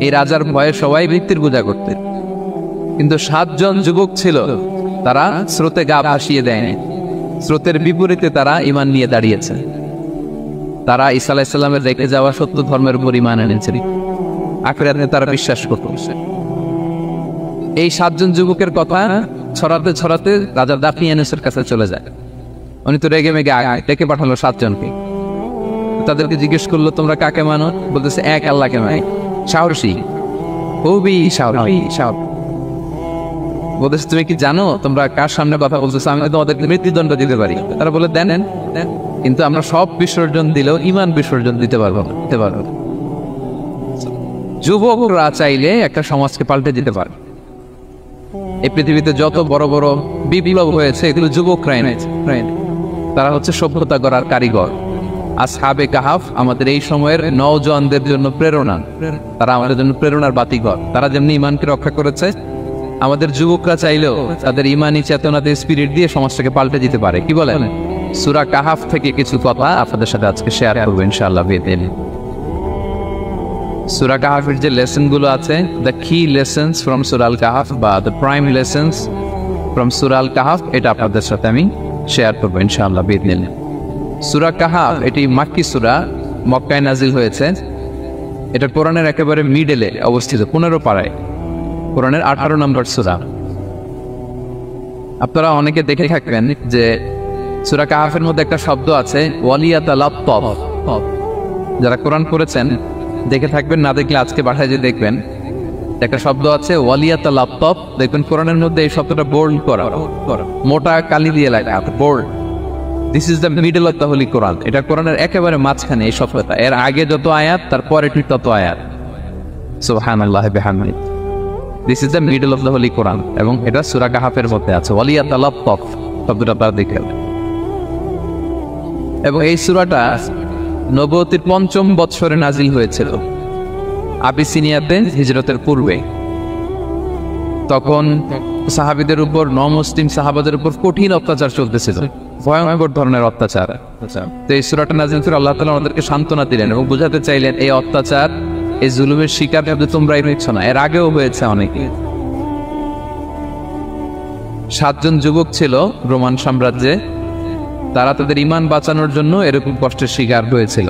এই রাজার ভয়ে সবাই মৃত্যুর পূজা করতেন, কিন্তু 7 জন যুবক ছিল, তারা স্রোতে গা ভাসিয়ে দেয়নি। স্রোতের বিপরীতে তারা ঈমান নিয়ে দাঁড়িয়েছে। তারা ঈসা আলাইহিস সালামের রেখে যাওয়া সত্য ধর্মের উপর ঈমান এনেছিল, আখিরাতে তারা বিশ্বাস করত। এই 7 জন যুবকের কথা ছড়াতে ছড়াতে রাজা দাকিয়ানুসের কাছে চলে যায়। উনি তো রেগে মেগে ডেকে পাঠালো 7 জনকে। তাদেরকে জিজ্ঞেস করলো, তোমরা কাকে মানো? বলতেছে এক আল্লাহকে মানি। সাহসী, খুবই সাহসী। বলতেছে তুমি কি জানো তোমরা কার সামনে কথা বলতেছো? আমি তোমাদেরকে মৃত্যুদণ্ড দিতে পারি। তারা বলে দেন, কিন্তু আমরা সব বিসর্জন দিলেও ঈমান বিসর্জন দিতে পারবো না। যুবকরা চাইলে একটা সমাজকে পাল্টে দিতে পারে। এই পৃথিবীতে যত বড় বড় বিপ্লব হয়েছে এগুলো যুবকরাই এনেছে। তারা হচ্ছে সভ্যতা গড়ার কারিগর। আসহাবে কাহাফ আমাদের এই সময়ের নওজওয়ানদের জন্য প্রেরণা। তারা আমাদের জন্য প্রেরণার বাতিঘর। তারা যেমনি ঈমানকে রক্ষা করেছে, আমাদের যুবকরা চাইলেও তাদের ঈমানি চেতনাতে স্পিরিট দিয়ে সমাজটাকে পাল্টে দিতে পারে। কি বলেন? সূরা কাহাফ থেকে কিছু কথা আপনাদের সাথে আজকে শেয়ার করব ইনশাআল্লাহ। সূরা কাহাফের যে লেসন গুলো আছে, দ্য কি লেসন্স ফ্রম সূরা আল কাহাফ বা দ্য প্রাইম লেসন্স ফ্রম সূরা আল কাহাফ, এটা আপনাদের সাথে আমি শেয়ার করব ইনশাআল্লাহ বিইذنিল্লাহ। সূরা কাহাফ এটি মাক্কি সূরা, মক্কায় নাজিল হয়েছে। এটা কোরআনের একেবারে মিডলে অবস্থিত, 15 পারায়, কোরআনের 18 নম্বর সূরা। আপনারা অনেকে দেখে থাকবেন যে সূরা কাহাফের মধ্যে একটা শব্দ আছে ওয়ালিয়াতালাত্তাফ। যারা কোরআন পড়েছেন দেখে থাকবেন, না দেখলে আজকে বাসায় যে দেখবেন, একটা শব্দ আছে ওয়ালিয়াতালাত্তাফ। দেখবেন কোরআনের মধ্যে এই শব্দটা বোল্ড করা, মোটা কালি দিয়ে লেখা, bold. This is the middle of the holy Quran. এটা কোরআনের একেবারে মাঝখানে এই শব্দটা। এর আগে যত আয়াত, তারপরে ঠিক তত আয়াত। সুবহানাল্লাহি বিহামদিহি। This is the middle of the holy Quran, এবং এটা সূরা কাহাফের মধ্যে আছে ওয়ালিয়াতালাত্তাফ শব্দটা আপনারা দেখেন। এবং এই সূরাটা নবুয়তির 5ম বৎসরে নাজিল হয়েছিল, আবিসিনিয়াতে হিজরতের পূর্বে। তখন সাহাবীদের উপর, নমুসলিম সাহাবাদের উপর কঠিন অত্যাচার চলতেছিল, ভয়ঙ্কর ধরনের অত্যাচার। তো এই সূরাটা নাজিল করে আল্লাহ তাআলা আমাদেরকে সান্ত্বনা দিলেন এবং বোঝাতে চাইলেন এই অত্যাচার, এই জুলুমের শিকার শুধু তোমরাই হচ্ছ না, এর আগেও হয়েছে অনেকে। 7 জন যুবক ছিল রোমান সাম্রাজ্যে, তারা তাদের ঈমান বাঁচানোর জন্য এরকম কষ্টের শিকার হয়েছিল,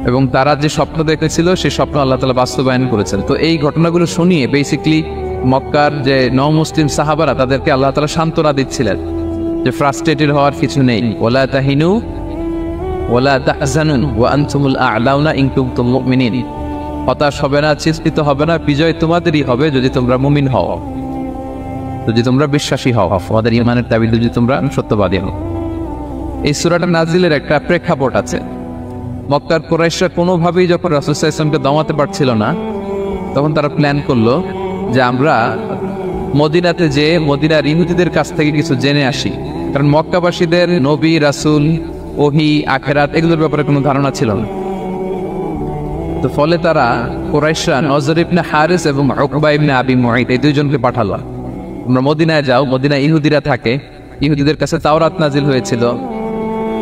এবং তারা যে স্বপ্ন দেখেছিল সেই স্বপ্ন আল্লাহ তাআলা বাস্তবায়ন করেছেন। তো এই ঘটনাগুলো শুনিয়ে বেসিক্যালি মক্কার যে নও-মুসলিম সাহাবারা, তাদেরকে আল্লাহ তাআলা সান্ত্বনা দিচ্ছিলেন যে ফ্রাস্ট্রেটেড হওয়ার কিছু নেই। ওয়ালা তাহিনু ওয়ালা তাহজানু ওয়া আনতুমুল আ'লাউনা ইন কুনতুম মুমিনিন। হতাশ হবে না, চিন্তিত হবে না, বিজয় তোমাদেরই হবে যদি তোমরা মুমিন হও, যদি তোমরা বিশ্বাসী হও, তোমাদের ঈমানের দাবিতে যদি তোমরা সত্যবাদী হও। এই সূরাটা নাজিলের একটা প্রেক্ষাপট আছে। মক্কার কুরাইশরা কোনোভাবেই যখন রাসূল সাল্লাল্লাহু আলাইহি ওয়াসাল্লামকে দমাতে পারছিল না, তখন তারা প্ল্যান করলো যে আমরা মদিনাতে যে মদিনার ইহুদিদের কাছ থেকে কিছু জেনে আসি। কারণ মক্কাবাসীদের নবী, রাসূল, ওহী, আখিরাত এগুলোর ব্যাপারে কোনো ধারণা ছিল না। তো ফলে তারা কুরাইশরা নজর ইবনে হারিস এবং উকবা ইবনে আবি মুঈত এই 2 জনকে পাঠালো, তোমরা মদিনায় যাও, মদিনায় ইহুদিরা থাকে, ইহুদিদের কাছে তাওরাত নাজিল হয়েছিল।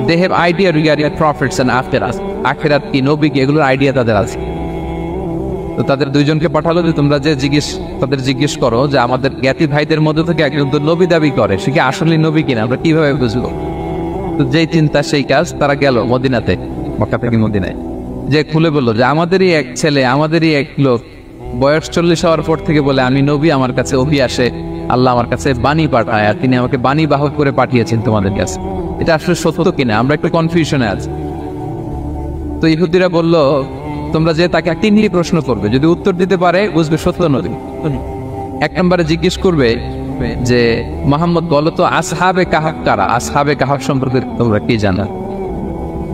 They have idea regarding prophets and আখিরাত, আখিরাত কি, নবী কি, এগুলোর আইডিয়া তাদের আছে। তো তাদের 2 জনকে পাঠালো যে তোমরা যে তাদের জিজ্ঞেস করো যে আমাদের জ্ঞাতি ভাইদের মধ্যে থেকে একজন তো নবী দাবি করে, সে কি আসলে নবী কিনা, আমরা কিভাবে বুঝবো? তো যেই চিন্তা সেই কাজ, তারা গেল মদিনাতে, মক্কা থেকে মদিনায়, যে খুলে বললো যে আমাদেরই এক ছেলে, আমাদেরই এক লোক বয়স 40 হওয়ার পর থেকে বলে আমি নবী, আমার কাছে ওহী আসে, আল্লাহ আমার কাছে বাণী পাঠায়, আর তিনি আমাকে বাণী বাহক করে পাঠিয়েছেন তোমাদের কাছে। এটা আসলে সত্য কিনা আমরা একটু কনফিউশনে আছি। তো ইহুদিরা বলল তোমরা যে তাকে 3টি প্রশ্ন করবে, যদি উত্তর দিতে পারে বুঝবে সত্য নবী। 1 নম্বরে জিজ্ঞেস করবে যে মুহাম্মদ বলো তো আসহাবে কাহাফ কারা, আসহাবে কাহাফ সম্পর্কে তোমরা কি জানো?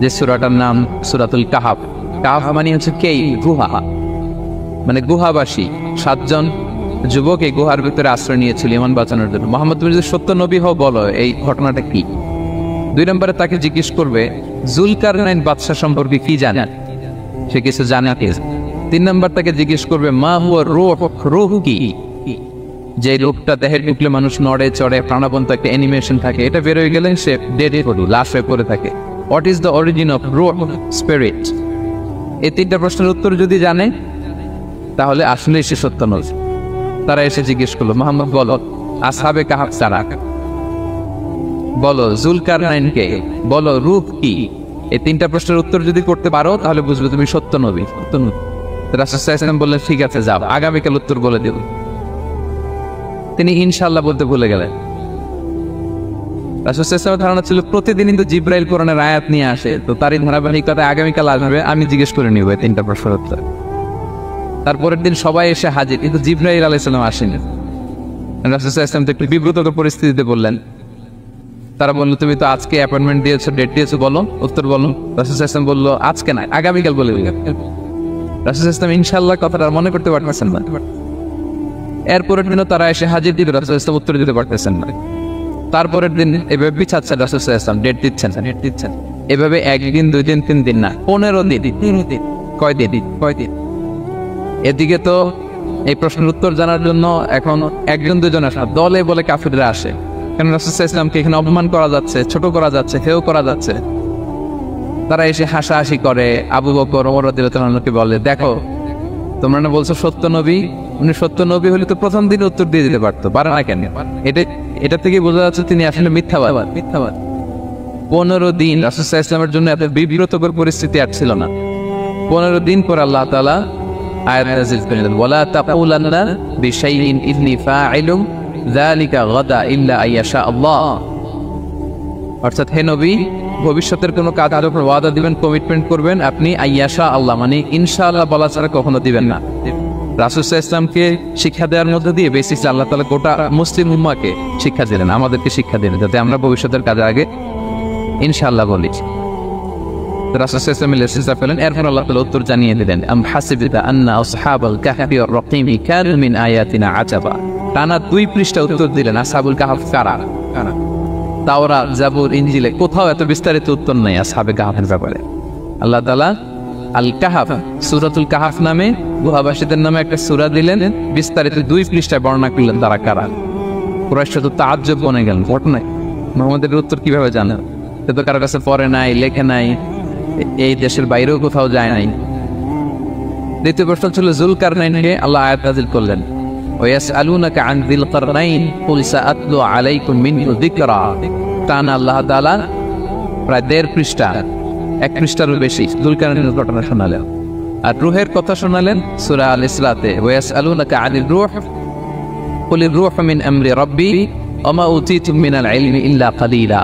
যে সূরাটার নাম সূরাতুল কাহাফ। কাহাফ মানে হচ্ছে কেইভ, গুহা, মানে গুহাবাসী। 7 জন যুবক এই গুহার ভিতরে আশ্রয় নিয়েছিল ঈমান বাঁচানোর জন্য। মুহাম্মদ তুমি যদি সত্য নবী হও বলো এই ঘটনাটা কি। 2 নম্বরে তাকে জিজ্ঞেস করবে জুলকারনাইন বাদশা সম্পর্কে কি জানেন, সে কিছু জানে কি। 3 নম্বর তাকে জিজ্ঞেস করবে মা হুয়া রূহ, রূহ কি, যে রূপটা দেহে ঢুকলে মানুষ নড়ে চড়ে, প্রাণবন্ত একটা অ্যানিমেশন থাকে, এটা বের হয়ে গেলে সে ডেড বডি, লাশ হয়ে পড়ে থাকে। What is the origin of রূহ, স্পিরিট? এই 3টা প্রশ্নের উত্তর যদি জানে তাহলে আসলে সে সত্য নবী। তারা এসে জিজ্ঞেস করলো, মুহাম্মদ বলো আসহাবে কাহাফ কারা, বলো জুলকারনাইন কে, বলো রূহ কি। এই তিনটা প্রশ্নের উত্তর যদি করতে পারো তাহলে বুঝবে তুমি সত্য নবী। সত্য নবী। রাসূল সাল্লাল্লাহু আলাইহি ওয়াসাল্লাম বললেন, ঠিক আছে যাও, আগামীকাল উত্তর বলে দেব। তিনি ইনশাআল্লাহ বলতে ভুলে গেলেন। রাসূল সাল্লাল্লাহু আলাইহি ওয়াসাল্লামের ধারণা ছিল প্রতিদিনই তো জিবরাইল কোরআনের আয়াত নিয়ে আসে, তো তারই ধারাবাহিকতায় আগামীকাল আসবে, আমি জিজ্ঞেস করে নিব এই তিনটা প্রশ্নের উত্তর। তারপরের দিন সবাই এসে হাজির, কিন্তু জিবরাইল আলাইহিস সালাম আসেনি। রাসূল সাল্লাল্লাহু আলাইহি ওয়াসাল্লাম একটু বিব্রতকর পরিস্থিতিতে বললেন। তারা বললো, তুমি তো আজকে অ্যাপয়েন্টমেন্ট দিয়েছো, ডেট দিয়েছো, বলো উত্তর বলো। রাসূল সাল্লাল্লাহু আলাইহি ওয়াসাল্লাম বললো, আজকে না, আগামীকাল বলে দিলেন। রাসূল সাল্লাল্লাহু আলাইহি ওয়াসাল্লাম ইনশাআল্লাহ কথাটা মনে করতে পারতেছেন না। এরপরের দিনও তারা এসে হাজির, দিবে, রাসূল সাল্লাল্লাহু আলাইহি ওয়াসাল্লাম উত্তর দিতে পারতেছেন না। তারপরের দিন এভাবে পিছাচ্ছেন, রাসূল সাল্লাল্লাহু আলাইহি ওয়াসাল্লাম ডেট দিচ্ছেন। এভাবে একদিন, 2 দিন, 3 দিন না, 15 দিন। কয়দিন? এদিকে তো এই প্রশ্নের উত্তর জানার জন্য এখন 1-2 আসে না, দলে বলে কাফিররা আসে। কেন রাসূল সাল্লাল্লাহু আলাইহি ওয়াসাল্লামকে এখানে অপমান করা যাচ্ছে, ছোট করা যাচ্ছে, হেয় করা যাচ্ছে। তারা এসে হাসাহাসি করে। আবু বকর, ওমর রাদিয়াল্লাহু আনহুকে বলে, দেখো তোমরা না বলছো সত্য নবী, উনি সত্য নবী হলে তো প্রথম দিন উত্তর দিয়ে দিতে পারতো, পারে না কেন? এটা থেকে বোঝা যাচ্ছে তিনি আসলে মিথ্যাবাদ। 15 দিন রাসূল সাল্লাল্লাহু আলাইহি ওয়াসাল্লামের জন্য এত বিব্রতকর পরিস্থিতি আর ছিল না। 15 দিন পর আল্লাহ তাআলা আয়াত নাযিল করেন, ওয়ালা তাকুলান্না বিশাইইন ইন্নী ফাইলুম যালিকা গাদা ইল্লা আইয়াশা আল্লাহ। অর্থাৎ হে নবী, ভবিষ্যতের কোনো কাজের উপর ওয়াদা দিবেন, কমিটমেন্ট করবেন, আপনি আইয়াশা আল্লাহ মানে ইনশাআল্লাহ বলা ছাড়া কখনো দিবেন না। রাসূল সাল্লাল্লাহু আলাইহি ওয়াসাল্লামকে শিক্ষা দেওয়ার মধ্যে দিয়ে বেসিক্যালি আল্লাহ তাআলা গোটা মুসলিম উম্মাহকে শিক্ষা দিলেন, আমাদেরকে শিক্ষা দিলেন, যাতে আমরা ভবিষ্যতের কাজের আগে ইনশাআল্লাহ বলি। রাসূল সাল্লাল্লাহু আলাইহি ওয়াসাল্লাম লেসিসা ফেলেন। এরপর আল্লাহ তাআলা উত্তর জানিয়ে দিলেন, আম হাসিবতা আন্না আসহাবাল কাহফি ওয়ার রাকিমি কানু মিন আয়াতিনা আজাবা। টানা 2 পৃষ্ঠা উত্তর দিলেন আসহাবুল কাহফ কারা। তাওরাত, জাবুর, ইনজিলে কোথাও এত বিস্তারিত উত্তর নেই আসহাবে কাহফের ব্যাপারে। আল্লাহ তাআলা আল কাহফ, সূরাতুল কাহফ নামে গুহাবাসীদের নামে একটা সূরা দিলেন, বিস্তারিত 2 পৃষ্ঠায় বর্ণনা করলেন তারা কারা। কুরাইশ তো তাজ্জব বনে গেল, ঘটনায় মুহাম্মদের উত্তর কিভাবে জানেন? সে তো কারো কাছে পড়ে নাই, লেখে নাই, এই দেশের বাইরেও কোথাও যায় নাই। দ্বিতীয় প্রশ্ন ছিল জুলকারনাইনকে আল্লাহ আয়াত নাযিল করলেন, ওয়াসআলুনাকা আন যিল কারনাইন কুল সাআতলু আলাইকুম মিনহু যিকরা। টানা আল্লাহ তাআলা প্রায় 1.5 পৃষ্ঠা, 1 পৃষ্ঠারও বেশি জুলকারনাইনের ঘটনা শোনালেন। আর রূহের কথা শোনালেন সূরা আল ইসরাতে, ওয়াসআলুনাকা আনির রূহ কুলির রূহু মিন আমরি রাব্বি ওয়া মা উতীতুম মিনাল ইলমি ইল্লা কালিলা।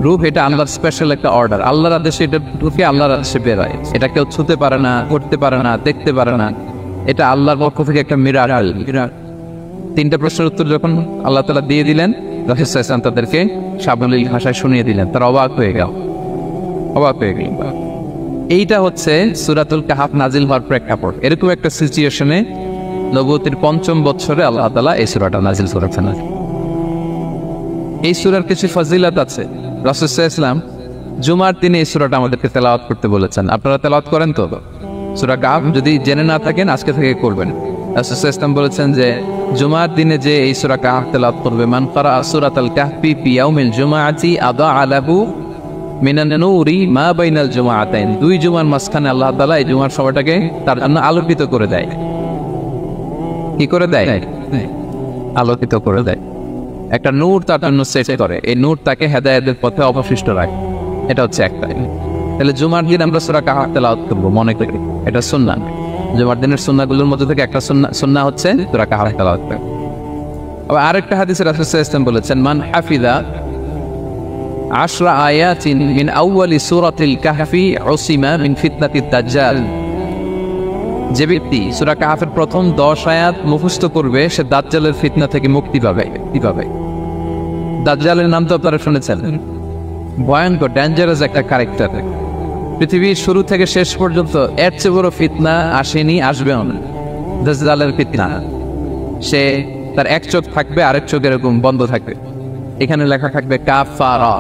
রূহ এটা আল্লাহর স্পেশাল একটা অর্ডার, আল্লাহর আদেশে এটা ঢুকে আল্লাহর আদেশে বের হয়। এটা কেউ ছুতে পারে না, করতে পারে না, দেখতে পারে না, এটা আল্লাহর পক্ষ থেকে একটা মিরাকেল। 3টা প্রশ্নের উত্তর যখন আল্লাহ তাআলা দিয়ে দিলেন, রাসূল সাল্লাল্লাহু আলাইহি ওয়াসাল্লাম তাদেরকে সাবলীল ভাষায় শুনিয়ে দিলেন। তারা অবাক হয়ে গেল। এইটা হচ্ছে সূরাতুল কাহফ নাজিল হওয়ার প্রেক্ষাপট। এরকম একটা সিচুয়েশনে নবুয়তির 5ম বছরে আল্লাহ তাআলা এই সূরাটা নাজিল করেছেন। এই সূরার কিছু ফজিলত আছে। রাসূল সাল্লাল্লাহু আলাইহি ওয়াসাল্লাম জুমার দিনে এই সূরাটা আমাদেরকে তেলাওয়াত করতে বলেছেন। আপনারা তেলাওয়াত করেন তো? সূরা কাহফ যদি জেনে না থাকেন আজকে থেকে করবেন। রাসূল সাল্লাল্লাহু আলাইহি ওয়াসাল্লাম বলেছেন যে জুমার দিনে যে এই সূরা কাহফ তেলাওয়াত করবে, মান ক্বারা সূরাতাল কাহফি ফি ইয়াউমিল জুমআতি আদাআ লাহু মিনান নূরি মা বাইনাল জুমআতাইন। 2 জুমার মাঝখানে আল্লাহ তাআলা এই জুমার সময়টাকে তার জন্য আলোকিত করে দেয়। কি করে দেয়? আলোকিত করে দেয়। একটা নূর তার জন্য সেট করে, এই নূর তাকে হেদায়েতের পথে অবশিষ্ট রাখে। এটা হচ্ছে একটা। তাহলে জুমার দিন আমরা সূরা কাহফ তেলাওয়াত করব, মনে করি এটা সুন্নাহ। জুমার দিনের সুন্নাহগুলোর মধ্যে থেকে একটা সুন্নাহ হচ্ছে সূরা কাহফ তেলাওয়াত করা। আবার আরেকটা হাদিসে রাসূল সাল্লাল্লাহু আলাইহি ওয়াসাল্লাম বলেছেন, মান হাফিযা 10 আয়াতিন মিন আউয়ালি সূরাতিল কাহফি উসিমা মিন ফিতনাতিদ দাজ্জাল। যে ব্যক্তি সূরা কাহফের প্রথম 10 আয়াত মুখস্থ করবে সে দাজ্জালের ফিতনা থেকে মুক্তি পাবে। দাজ্জালের নাম তো আপনারা শুনেছেন, ভয়ঙ্কর ডেঞ্জারাস একটা ক্যারেক্টার। পৃথিবীর শুরু থেকে শেষ পর্যন্ত এর চেয়ে বড় ফিতনা আসেনি, আসবেও না। দাজ্জালের ফিতনা, সে তার এক চোখ থাকবে, আরেক চোখ এরকম বন্ধ থাকবে, এখানে লেখা থাকবে কাফারা।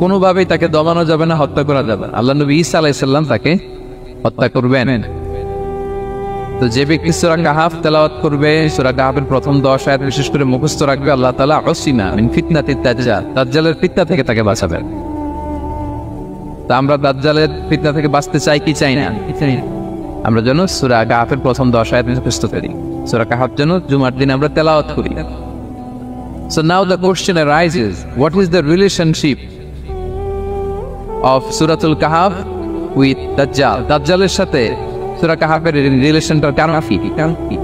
কোনোভাবেই তাকে দমানো যাবে না, হত্যা করা যাবে না। আল্লাহ নবী ঈসা আলাইহিস সালাম তাকে হত্যা করবেন। তো যে ব্যক্তি সূরা কাহফ তেলাওয়াত করবে, সূরা কাহফের প্রথম 10 আয়াত বিশেষ করে মুখস্থ রাখবে, আল্লাহ তাআলা উসিমা মিন ফিতনাতিদ দাজ্জাল, দাজ্জালের ফিতনা থেকে তাকে বাঁচাবেন। তা আমরা দাজ্জালের ফিতনা থেকে বাঁচতে চাই কি চাই না? আমরা যেন সূরা কাহাফের প্রথম 10 আয়াত মুখস্থ করি। সূরা কাহাফ যেন জুমার দিন আমরা তেলাওয়াত করি। So now the question arises, what is the relationship of Suratul Kahf with Dajjal? দাজ্জালের সাথে সূরা কাহাফের রিলেশনটার কারণ কি?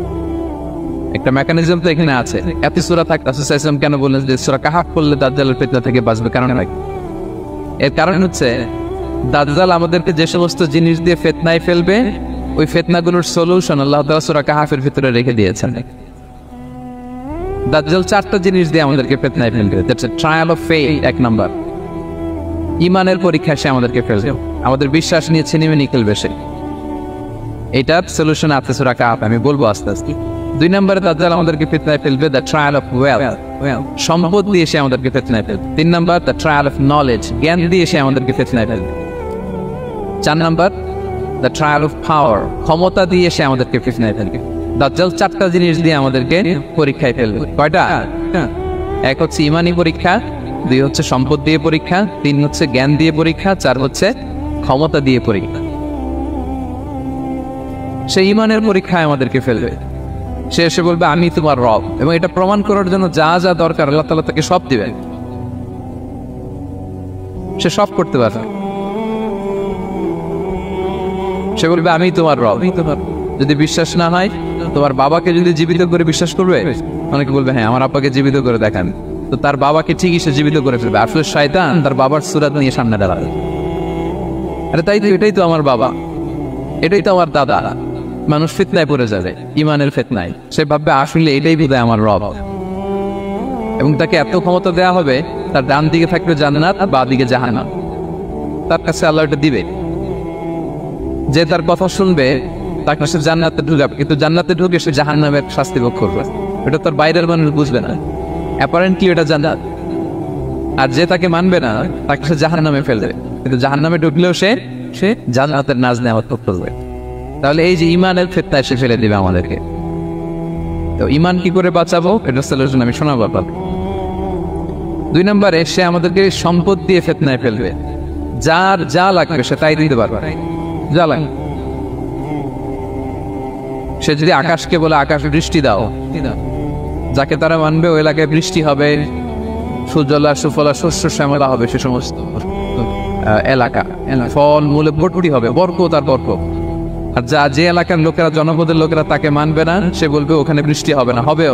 একটা মেকানিজম তো এখানে আছে। এত সূরা থাকতে রাসূল সাল্লাল্লাহু আলাইহি ওয়াসাল্লাম কেন বললেন যে সূরা কাহাফ পড়লে দাজ্জালের ফিতনা থেকে বাঁচবে? কারণ কি? এর কারণ হচ্ছে দাজ্জাল আমাদেরকে যে সমস্ত জিনিস দিয়ে ফিতনায় ফেলবে, ওই ফিতনাগুলোর সলিউশন আল্লাহ তাআলা সূরা কাহাফের ভিতরে রেখে দিয়েছেন। দাজ্জাল 4টা জিনিস দিয়ে আমাদেরকে ফিতনায় ফেলবে। That's a trial of faith. এক নাম্বার, ঈমানের পরীক্ষা সে আমাদেরকে ফেলবে, আমাদের বিশ্বাস নিয়ে ছিনিমিনি খেলবে সে। এটার সলিউশন আছে সূরা কাহাফ, আমি বলবো আস্তে আস্তে। 2 নম্বরে দাজ্জাল আমাদেরকে ফিতনায় ফেলবে, দ্য ট্রায়াল অফ ওয়েলথ, সম্পদ দিয়ে সে আমাদেরকে ফিতনায় ফেলবে। 3 নম্বর, দ্য ট্রায়াল অফ নলেজ, জ্ঞান দিয়ে সে আমাদেরকে ফিতনায় ফেলবে। 4 নম্বর, দ্য ট্রায়াল অফ পাওয়ার, ক্ষমতা দিয়ে সে আমাদেরকে ফিতনায় ফেলবে। দাজ্জাল 4টা জিনিস দিয়ে আমাদেরকে পরীক্ষায় ফেলবে। কয়টা? 1 হচ্ছে ঈমানি পরীক্ষা, 2 হচ্ছে সম্পদ দিয়ে পরীক্ষা, 3 হচ্ছে জ্ঞান দিয়ে পরীক্ষা, 4 হচ্ছে ক্ষমতা দিয়ে পরীক্ষা। সে ঈমানের পরীক্ষায় আমাদেরকে ফেলবে। সে এসে বলবে আমি তোমার রব, এবং এটা প্রমাণ করার জন্য যা যা দরকার আল্লাহ তাআলা তাকে সব দিবেন। সে সব করতে পারবে। সে বলবে আমি তোমার রব। যদি বিশ্বাস না হয়, তোমার বাবাকে যদি জীবিত করে বিশ্বাস করবে? অনেকে বলবে হ্যাঁ আমার আব্বাকে জীবিত করে দেখান। তো তার বাবাকে ঠিকই সে জীবিত করে ফেলবে। আসলে শয়তান তার বাবার সূরাত নিয়ে সামনে দাঁড়াবে। আরে তাই তো, এটাই তো আমার বাবা, এটাই তো আমার দাদা। মানুষ ফিতনায় পড়ে যাবে, ঈমানের ফিতনায়। সে ভাববে আসলে এটাই বোধহয় আমার রব, এবং তাকে এত ক্ষমতা দেওয়া হবে, তার ডান দিকে থাকবে জান্নাত, বাঁ দিকে জাহান্নাম। তার কাছে আল্লাহ এটা দিবে। যে তার কথা শুনবে তাকে সে জান্নাতে ঢুকাবে, কিন্তু জান্নাতে ঢুকে সে জাহান্নামের শাস্তি ভোগ করবে। এটা তার বাইরের মানুষ বুঝবে না, অ্যাপারেন্টলি এটা জান্নাত। আর যে তাকে মানবে না তাকে সে জাহান্নামে ফেলবে, কিন্তু জাহান্নামে ঢুকলেও সে জান্নাতের নাজ নেওয়ার করবে। তাহলে এই যে ঈমানের ফিতনায় সে ফেলে দিবে আমাদেরকে। তো ঈমান কি করে বাঁচাবো, এটা সলিউশন আমি শোনাবো আপনাকে। 2 নম্বরে সে আমাদেরকে সম্পদ দিয়ে ফিতনায় ফেলবে। যার যা লাগবে সে তাই দিতে পারবে, যা লাগবে। সে যদি আকাশকে বলে আকাশ বৃষ্টি দাও, যাকে তারা মানবে ওই এলাকায় বৃষ্টি হবে, সুজলা সুফলা শস্য শ্যামলা হবে, সে সমস্ত এলাকা ফল মূলে ভর্তি হবে, বরকত আর বরকত। আর যে এলাকার লোকেরা, জনপদের লোকেরা তাকে মানবে না, সে বলবে ওখানে বৃষ্টি হবে না, হবে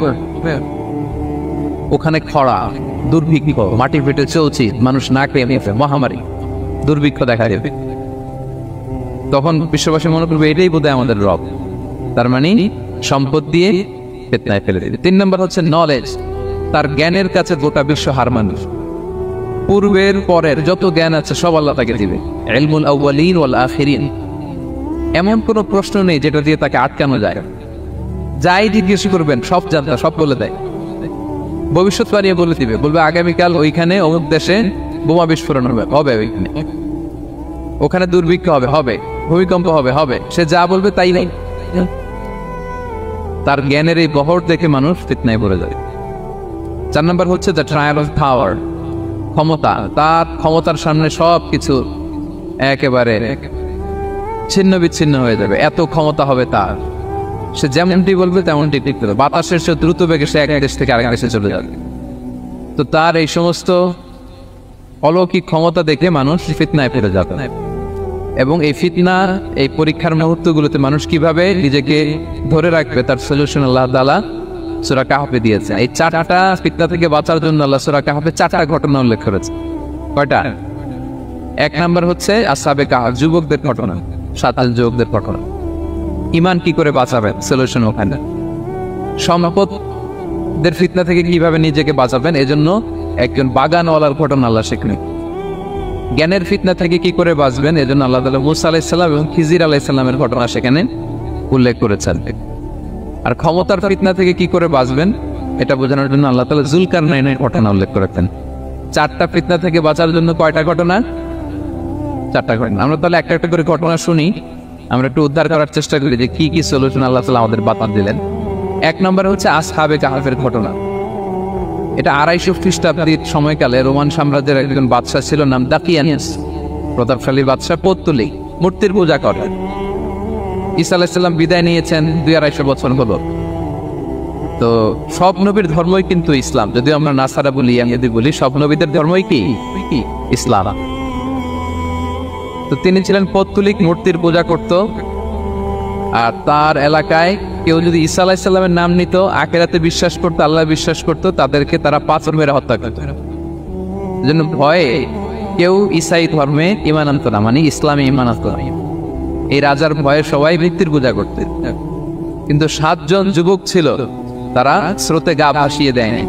ওখানে খরা, দুর্ভিক্ষ, মাটি ফেটে চলছে, মানুষ না খেয়ে মহামারী, দুর্ভিক্ষ দেখা দেবে। তখন বিশ্ববাসী মনে করবে এটাই বোধহয় আমাদের রব। তার মানে সম্পদ দিয়ে ফিতনায় ফেলে দেবে। 3 নম্বর হচ্ছে নলেজ, তার জ্ঞানের কাছে গোটা বিশ্ব হার মানুষ। পূর্বের পরের যত জ্ঞান আছে সব আল্লাহ তাকে দিবে। ইলমুল আউয়ালিন ওয়াল আখিরিন, এমন কোনো প্রশ্ন নেই যেটা দিয়ে তাকে আটকানো যায়। যাই জিজ্ঞেস করবেন সব জানতা, সব বলে দেয়। ভবিষ্যৎবাণী বলে দিবে, বলবে আগামীকাল ওইখানে অমুক দেশে বোমা বিস্ফোরণ হবে ওইখানে, ওখানে দুর্ভিক্ষ হবে, ভূমিকম্প হবে। সে যা বলবে তাই নেই। তার জ্ঞানের এই বহর দেখে মানুষ ফিতনায় পড়ে যায়। 4 নম্বর হচ্ছে দ্য ট্রায়াল অফ পাওয়ার, ক্ষমতা। তার ক্ষমতার সামনে সব কিছু একেবারে ছিন্ন বিচ্ছিন্ন হয়ে যাবে, এত ক্ষমতা হবে তার। সে যেমনটি বলবে তেমনটি ঠিক করবে। বাতাসের সে দ্রুত বেগে সে এক দেশ থেকে আরেক দেশে চলে যাবে। তো তার এই সমস্ত অলৌকিক ক্ষমতা দেখে মানুষ ফিতনায় পড়ে যাবে। এবং এই ফিতনা, এই পরীক্ষার মুহূর্তগুলোতে মানুষ কিভাবে নিজেকে ধরে রাখবে তার সলিউশন আল্লাহ তাআলা সূরা কাহফে দিয়েছে। এই 4টা ফিতনা থেকে বাঁচার জন্য আল্লাহ সূরা কাহফে 4টা ঘটনা উল্লেখ করেছে। কয়টা? 1 নম্বর হচ্ছে আসহাবে কাহফ, যুবকদের ঘটনা, 7 যুবকদের ঘটনা। ঈমান কি করে বাঁচাবেন, সলিউশন ওখানে। সম্পদের ফিতনা থেকে কিভাবে নিজেকে বাঁচাবেন, এজন্য একজন বাগানওয়ালার ঘটনা আল্লাহ শেখান। জ্ঞানের ফিতনা থেকে কি করে বাঁচবেন, এজন্য আল্লাহ তাআলা মূসা আলাইহিস সালাম এবং খিজির আলাইহিস সালামের ঘটনা সেখানে উল্লেখ করেছেন। আর ক্ষমতার ফিতনা থেকে কি করে বাঁচবেন এটা বোঝানোর জন্য আল্লাহ তাআলা যুলকারনাইনের ঘটনা উল্লেখ করেছেন। 4টা ফিতনা থেকে বাঁচার জন্য কয়টা ঘটনা? 4টা ঘটনা। আমরা তাহলে একটা একটা করে ঘটনা শুনি, আমরা একটু উদ্ধার করার চেষ্টা করি যে কি কি সলিউশন আল্লাহ তাআলা আমাদের বাতান দিলেন। 1 নম্বরে হচ্ছে আসহাবে কাহফের ঘটনা। এটা 250 খ্রিস্টাব্দের সময়কালে রোমান সাম্রাজ্যের একজন বাদশা ছিল, নাম দাকিয়ানিয়াস, প্রতাপশালী বাদশা, পৌত্তলিক, মূর্তির পূজা করে। ঈসা আলাইহিস সালাম বিদায় নিয়েছেন 200-250 বছর হলো। তো সব নবীর ধর্মই কিন্তু ইসলাম, যদিও আমরা নাসারা বলি, ইয়াহুদি বলি, সব নবীদের ধর্মই কি ইসলাম। তো তিনি ছিলেন পৌত্তলিক, মূর্তির পূজা করত। আর তার এলাকায় কেউ যদি ঈসা আলাইহিস সালামের নাম নিত, আখিরাতে বিশ্বাস করতো, আল্লাহ বিশ্বাস করতো, তাদেরকে তারা পাথর মেরে হত্যা করত। জন্য ভয়ে কেউ ঈসাই ধর্মে ঈমান আনত না, মানে ইসলামে ঈমান আনত না। এই রাজার ভয়ে সবাই মৃত্যুর পূজা করতে। কিন্তু 7 জন যুবক ছিল, তারা স্রোতে গা ভাসিয়ে দেয়নি,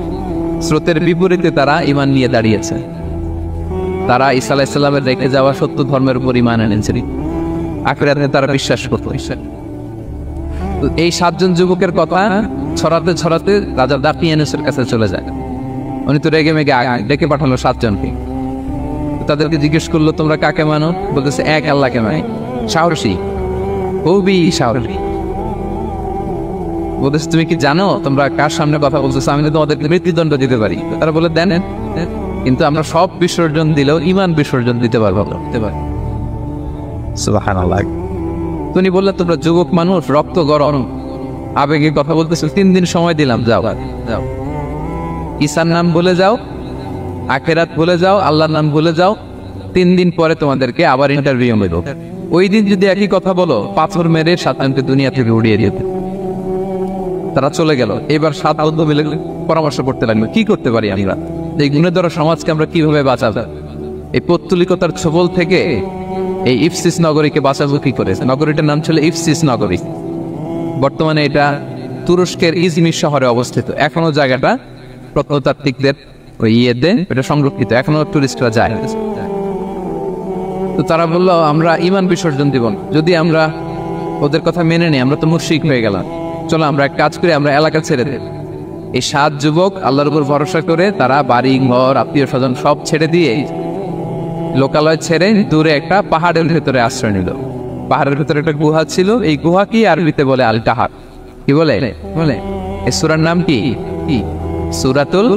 স্রোতের বিপরীতে তারা ঈমান নিয়ে দাঁড়িয়েছে। তারা ঈসা আলাইহিস সালামের রেখে যাওয়া সত্য ধর্মের উপর ঈমান এনেছে, আখিরাতে তারা বিশ্বাস করত। এই 7 জন যুবকের কথা ছড়াতে ছড়াতে রাজা দাকিয়ানুসের কাছে চলে যায়। উনি তো রেগে মেগে ডেকে পাঠালো 7 জনকে। তাদেরকে জিজ্ঞেস করলো, তোমরা কাকে মানো? বলতেছে এক আল্লাহকে মানি। সাহসী, খুবই সাহসী। বলতেছে তুমি কি জানো তোমরা কার সামনে কথা বলতেছো? আমি তো তোমাদেরকে মৃত্যুদণ্ড দিতে পারি। তারা বলে দেন, কিন্তু আমরা সব বিসর্জন দিলেও ঈমান বিসর্জন দিতে পারবো। সুবহানাল্লাহ। তুমি বললে তোমরা যুবক মানুষ, রক্ত গরম, আবেগে কথা বলতেছো, 3 দিন সময় দিলাম, যাও যাও, ঈসার নাম ভুলে যাও, আখিরাত ভুলে যাও, আল্লাহর নাম ভুলে যাও। 3 দিন পরে তোমাদেরকে আবার ইন্টারভিউ নেব। ওই দিন যদি একই কথা বলো, পাথর মেরে শয়তানকে দুনিয়া থেকে উড়িয়ে দিতে। তারা চলে গেল। এবার 7 বন্ধু মিলে পরামর্শ করতে লাগলো, কি করতে পারি আমরা, এই গুণের সমাজকে আমরা কিভাবে বাঁচাবো, এই পৌত্তলিকতার ছোবল থেকে এই ইফসিস নগরীকে বাঁচাবো কি করে। নগরীটার নাম ছিল ইফসিস নগরী। বর্তমানে এটা তুরস্কের ইজমির শহরে অবস্থিত। এখনো জায়গাটা প্রত্নতাত্ত্বিকদের ওই ইয়েতে এটা সংরক্ষিত, এখনো টুরিস্টরা যায়। তো তারা বললো, আমরা ঈমান বিসর্জন দিব না, যদি আমরা ওদের কথা মেনে নিই আমরা তো মুশরিক হয়ে গেলাম। চলো আমরা এক কাজ করি, আমরা এলাকা ছেড়ে দেব। এই 7 যুবক আল্লাহর উপর ভরসা করে তারা বাড়ি ঘর, আত্মীয় স্বজন সব ছেড়ে দিয়ে, লোকালয় ছেড়ে দূরে একটা পাহাড়ের ভেতরে আশ্রয় নিল। পাহাড়ের ভেতরে একটা গুহা ছিল। এই গুহা কি আরবিতে বলে আল কাহাফ। কি বলে এই সূরার নাম কি? সূরাতুল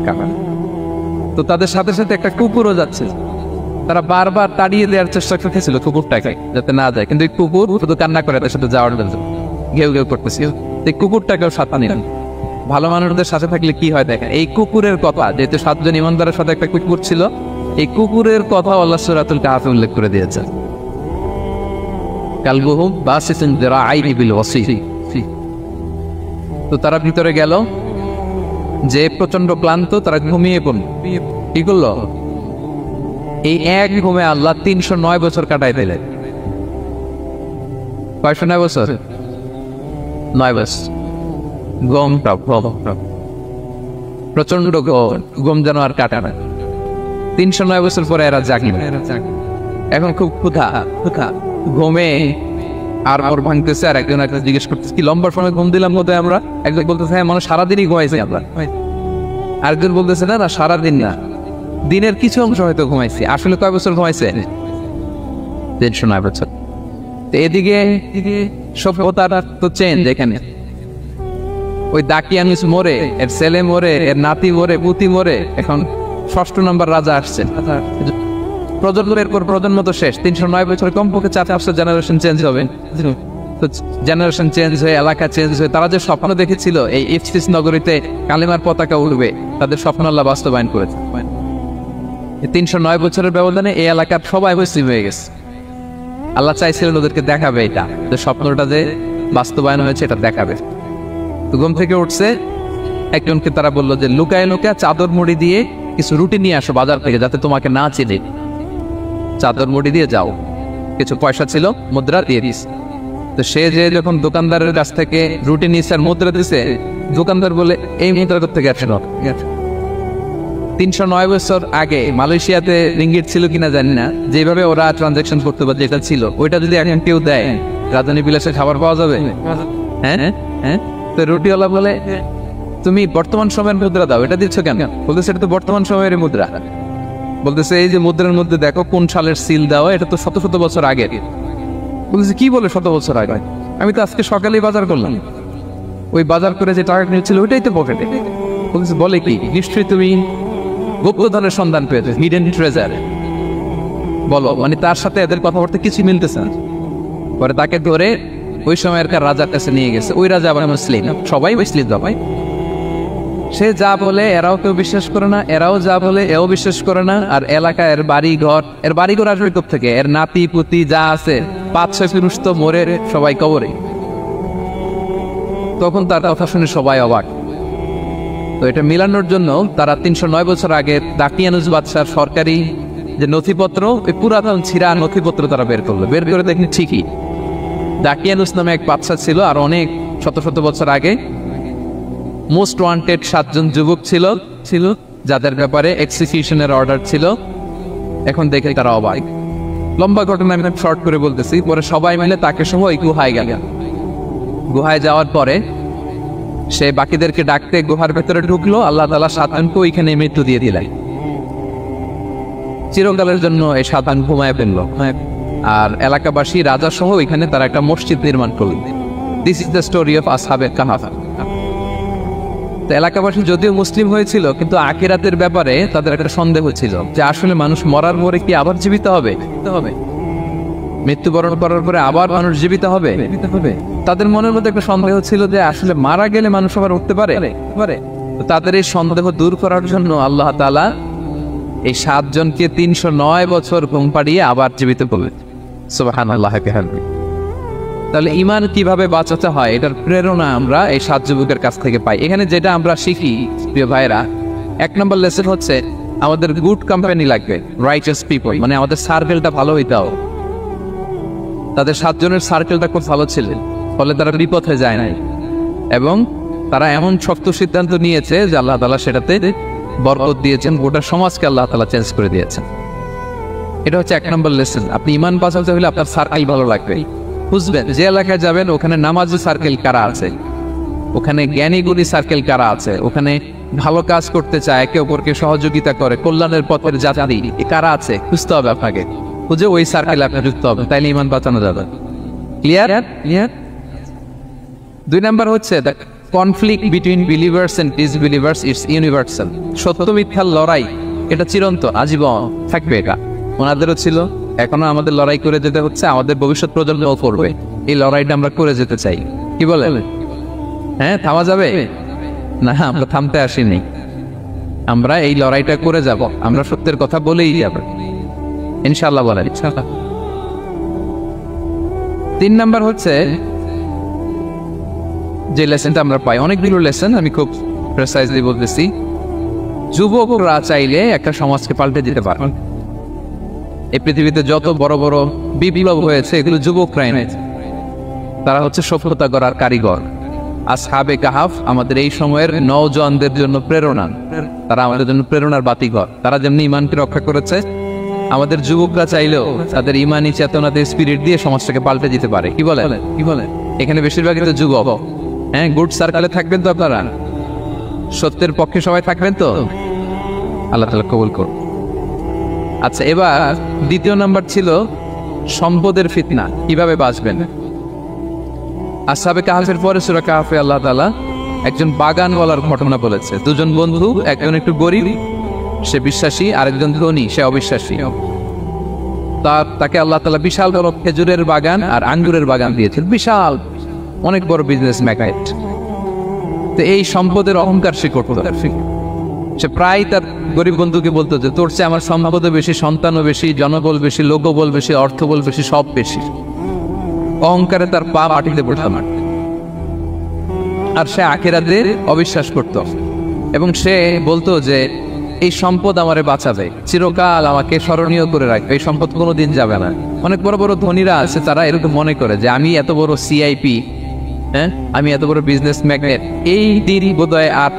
কাহাফ। তো তাদের সাথে সাথে একটা কুকুরও যাচ্ছে। তারা বারবার তাড়িয়ে দেওয়ার চেষ্টা করতেছিল কুকুরটাকে, যাতে না যায়, কিন্তু এই কুকুর শুধু কান্না করে তার সাথে যাওয়ার জন্য ঘেউ ঘেউ করতেছিল। এই কুকুরটাকেও সাথে নিলেন। ভালো মানুষদের সাথে থাকলে কি হয় দেখেন, এই কুকুরের কথা, যেহেতু 7 জন ইমানদারের সাথে একটা কুকুর ছিল, এই কুকুরের কথা আল্লাহ সূরাতুল কাহাফে উল্লেখ করে দিয়েছে। কালবুহুম বাসিতুন যিরাআইহি বিল ওয়াসি। তো তারা ভিতরে গেল, যে প্রচন্ড ক্লান্ত, তারা ঘুমিয়ে পড়ল। কি করলো? এই এক ঘুমে আল্লাহ 309 বছর কাটাই দিলেন। 9 বছর? 9 বছর। প্রচন্ড গম যেন আর কাটা না। 309 বছর পরে এরা জাগিল। এখন খুব ক্ষুধা, ঘুমে আর ওর ভাঙতেছে। আর একজন একটা জিজ্ঞেস করতেছে, কি লম্বা সময় ঘুম দিলাম বোধহয় আমরা? একজন বলতেছে, হ্যাঁ, মানুষ সারাদিনই ঘুমাইছে আমরা। আরেকজন বলতেছে, না না, সারাদিন না, দিনের কিছু অংশ হয়তো ঘুমাইছি। আসলে কয় বছর ঘুমাইছে? 309 বছর। এদিকে সভ্যতার তো চেঞ্জ। এখানে ওই দাকিয়ানুস মরে, এর ছেলে মরে, এর নাতি মরে, পুতি মরে, এখন 6ষ্ঠ নম্বর রাজা আসছে। প্রজন্মের পর প্রজন্ম তো শেষ। 309 বছর কমপক্ষে 4-5 জেনারেশন চেঞ্জ হবে। তো জেনারেশন চেঞ্জ হয়ে, এলাকা চেঞ্জ হয়ে, তারা যে স্বপ্ন দেখেছিল এই ইফসিস নগরীতে কালিমার পতাকা উঠবে, তাদের স্বপ্ন আল্লাহ বাস্তবায়ন করেছে। 309 বছরের ব্যবধানে এই এলাকার সবাই মুসলিম হয়ে গেছে। আল্লাহ চাইছিলেন ওদেরকে দেখাবে এটা, যে স্বপ্নটা যে বাস্তবায়ন হয়েছে এটা দেখাবে। তো ঘুম থেকে উঠছে, একজনকে তারা বললো যে লুকায় লুকায় চাদর মুড়ি দিয়ে কিছু রুটি নিয়ে আসো বাজার থেকে, যাতে তোমাকে না চিনে। চাদর মুড়ি দিয়ে যাও। কিছু পয়সা ছিল, মুদ্রা দিয়ে দিস। তো সে যে যখন দোকানদারের কাছ থেকে রুটি নিচ্ছে আর মুদ্রা দিছে, দোকানদার বলে, এই মুদ্রা থেকে আসলো। 309 বছর আগে মালয়েশিয়াতে রিঙ্গিট ছিল কিনা জানি না, যেভাবে ওরা ট্রানজাকশন করতে পারে, যেটা ছিল ওইটা যদি এখন কেউ দেয়, রাজধানী বিলাসে খাবার পাওয়া যাবে? হ্যাঁ। তো রুটিওয়ালা বলে, তুমি বর্তমান সময়ের মুদ্রা দাও, এটা দিচ্ছ কেন? বলতেছে, এটা তো বর্তমান সময়ের মুদ্রা। বলতেছে, এই যে মুদ্রার মধ্যে দেখো কোন সালের সিল দেওয়া, এটা তো শত শত বছর আগে। বলতেছে, কি বলে শত বছর আগে? আমি তো আজকে সকালেই বাজার করলাম, ওই বাজার করে যে টাকা নিয়েছিল ওইটাই তো পকেটে। বলতেছে, বলে কি? নিশ্চয়ই তুমি গুপ্তধনের সন্ধান পেয়েছে, হিডেন ট্রেজার। বলো, মানে তার সাথে এদের কথাবার্তা কিছু মিলতেছে না। পরে তাকে ধরে ওই সময়কার রাজার কাছে নিয়ে গেছে। ওই রাজা আবার মুসলিম, সবাই মুসলিম ভাই। সে যা বলে এরাও কেউ বিশ্বাস করে না, এরাও যা বলে এও বিশ্বাস করে না। আর এলাকা এর বাড়িঘর আসবে থেকে, এর নাতি পুতি যা আছে 5-6 পুরুষ তো মরে সবাই কবরে। তখন তার কথা শুনে সবাই অবাক। তো এটা মিলানোর জন্য তারা 309 বছর আগে দাকিয়ানুস বাদশার সরকারি যে নথিপত্র, ওই পুরাতন ছিঁড়া নথিপত্র তারা বের করলো। বের করে দেখেন ঠিকই দাকিয়ানুস নামে এক বাদশা ছিল, আর অনেক শত শত বছর আগে মোস্ট ওয়ান্টেড 7 জন যুবক ছিল যাদের ব্যাপারে এক্সিকিউশনের অর্ডার ছিল। এখন দেখে তারা অবাক। লম্বা ঘটনা আমি শর্ট করে বলতেছি। পরে সবাই মিলে তাকে সহ ওই গুহায় গেল। গুহায় যাওয়ার পরে সে বাকিদেরকে ডাকতে গুহার ভেতরে ঢুকলো। আল্লাহ তাআলা 7 জনকে ওইখানে মৃত্যু দিয়ে দিলেন। চিরকালের জন্য এই 7 জন ঘুমায় ফেলল। আর এলাকাবাসী রাজা সহ ওইখানে তারা একটা মসজিদ নির্মাণ করলেন। This is the story of আসহাবে কাহাফ। তো এলাকাবাসী যদিও মুসলিম হয়েছিল, কিন্তু আখিরাতের ব্যাপারে তাদের একটা সন্দেহ ছিল যে আসলে মানুষ মরার পরে কি আবার জীবিত হবে, মৃত্যুবরণ করার পরে আবার মানুষ জীবিত হবে। তাদের মনের মধ্যে একটা সন্দেহ ছিল যে আসলে মারা গেলে মানুষ আবার উঠতে পারে। তো তাদের এই সন্দেহ দূর করার জন্য আল্লাহ তাআলা এই 7 জনকে 309 বছর ঘুম পাড়িয়ে আবার জীবিত করলেন। সুবহানাল্লাহ। তাহলে ঈমান কিভাবে বাঁচাতে হয় এটার প্রেরণা আমরা এই 7 যুবকের কাছ থেকে পাই। এখানে যেটা আমরা শিখি প্রিয় ভাইরা, 1 নম্বর লেসন হচ্ছে আমাদের গুড কোম্পানি লাগবে, রাইচাস পিপল, মানে আমাদের সার্কেলটা ভালো হইতে হবে। তাদের 7 জনের সার্কেলটা খুব ভালো ছিল, ফলে তারা বিপথে যায় নাই এবং তারা এমন শক্ত সিদ্ধান্ত নিয়েছে যে আল্লাহ তাআলা সেটাতে বরকত দিয়েছেন, গোটা সমাজকে আল্লাহ তাআলা চেঞ্জ করে দিয়েছেন। এটা হচ্ছে 1 নম্বর লেসন। আপনি ঈমান বাঁচাতে হলে আপনার সার্কেল ভালো লাগবে। বুঝবেন যে এলাকায় যাবেন ওখানে নামাজি সার্কেল কারা আছে, ওখানে জ্ঞানীগুণী সার্কেল কারা আছে, ওখানে ভালো কাজ করতে চায়, একে অপরকে সহযোগিতা করে, কল্যাণের পথের যাত্রী কারা আছে খুঁজতে হবে আপনাকে। খুঁজে ওই সার্কেলে আপনি যুক্ত হবে, তাইলে ঈমান বাঁচানো যাবে। ক্লিয়ার? 2 নাম্বার হচ্ছে conflict between believers and disbelievers is universal. সত্য মিথ্যার লড়াই এটা চিরন্তন, আজীবন থাকবে। এটা ওনাদেরও ছিল, এখনো আমাদের লড়াই করে যেতে হচ্ছে, আমাদের ভবিষ্যৎ প্রজন্মও করবে। এই লড়াইটা আমরা করে যেতে চাই। কি বলে? হ্যাঁ, থামা যাবে না? আমরা থামতে আসিনি, আমরা এই লড়াইটা করে যাব। আমরা সত্যের কথা বলেই যাব ইনশাআল্লাহ। বলেন ইনশাআল্লাহ। 3 নাম্বার হচ্ছে যে লেসনটা আমরা পাই, অনেকগুলো লেসন, আমি খুব প্রেসাইজলি বলতেছি। যুবকরা চাইলে একটা সমাজকে পাল্টে দিতে পারে। এই পৃথিবীতে যত বড় বড় বিপ্লব হয়েছে এগুলো যুবকরাই এনেছে। তারা হচ্ছে সভ্যতা গড়ার কারিগর। আসহাবে কাহাফ আমাদের এই সময়ের নওজওয়ানদের জন্য প্রেরণা। তারা আমাদের জন্য প্রেরণার বাতিঘর। তারা যেমনি ঈমানকে রক্ষা করেছে, আমাদের যুবকরা চাইলেও তাদের ঈমানি চেতনাতে স্পিরিট দিয়ে সমাজটাকে পাল্টে দিতে পারে। কি বলে? এখানে বেশিরভাগই তো যুবক। হ্যাঁ, গুড সার্কেলে থাকবেন তো আপনারা, সত্যের পক্ষে সবাই থাকবেন তো? আল্লাহ তাআলা কবুল করুন। আচ্ছা, এবার 2 নাম্বার ছিল সম্পদের ফিতনা, কিভাবে বাঁচবেন। আসহাবে কাহাফের পরে সূরা কাহাফে আল্লাহ তাআলা একজন বাগানওয়ালার ঘটনা বলেছে। 2 জন বন্ধু, একজন একটু গরিব, সে বিশ্বাসী, আরেকজন ধনী, সে অবিশ্বাসী। তাকে আল্লাহ তাআলা বিশাল বড় খেজুরের বাগান আর আঙ্গুরের বাগান দিয়েছেন, বিশাল অনেক বড় বিজনেস ম্যাগনেট। তো এই সম্পদের অহংকার সে করত। সে প্রায় তার গরিব বন্ধুকে বলতো যে তোর চেয়ে আমার সম্পদও বেশি, সন্তানও বেশি, জনবল বেশি, লোকবল বেশি, অর্থবল বেশি, সব বেশি। অহংকারে তার পা মাটিতে পড়তাম। আর সে আখিরাতের অবিশ্বাস করত এবং সে বলতো যে এই সম্পদ আমারে বাঁচাবে, চিরকাল আমাকে স্মরণীয় করে রাখবে, এই সম্পদ কোনোদিন যাবে না। অনেক বড় বড় ধনীরা আছে, তারা এরকম মনে করে যে আমি এত বড় সিআইপি, হ্যাঁ, আমি এত বড় বিজনেস ম্যাগনেট, এই দিন বোধহয় আর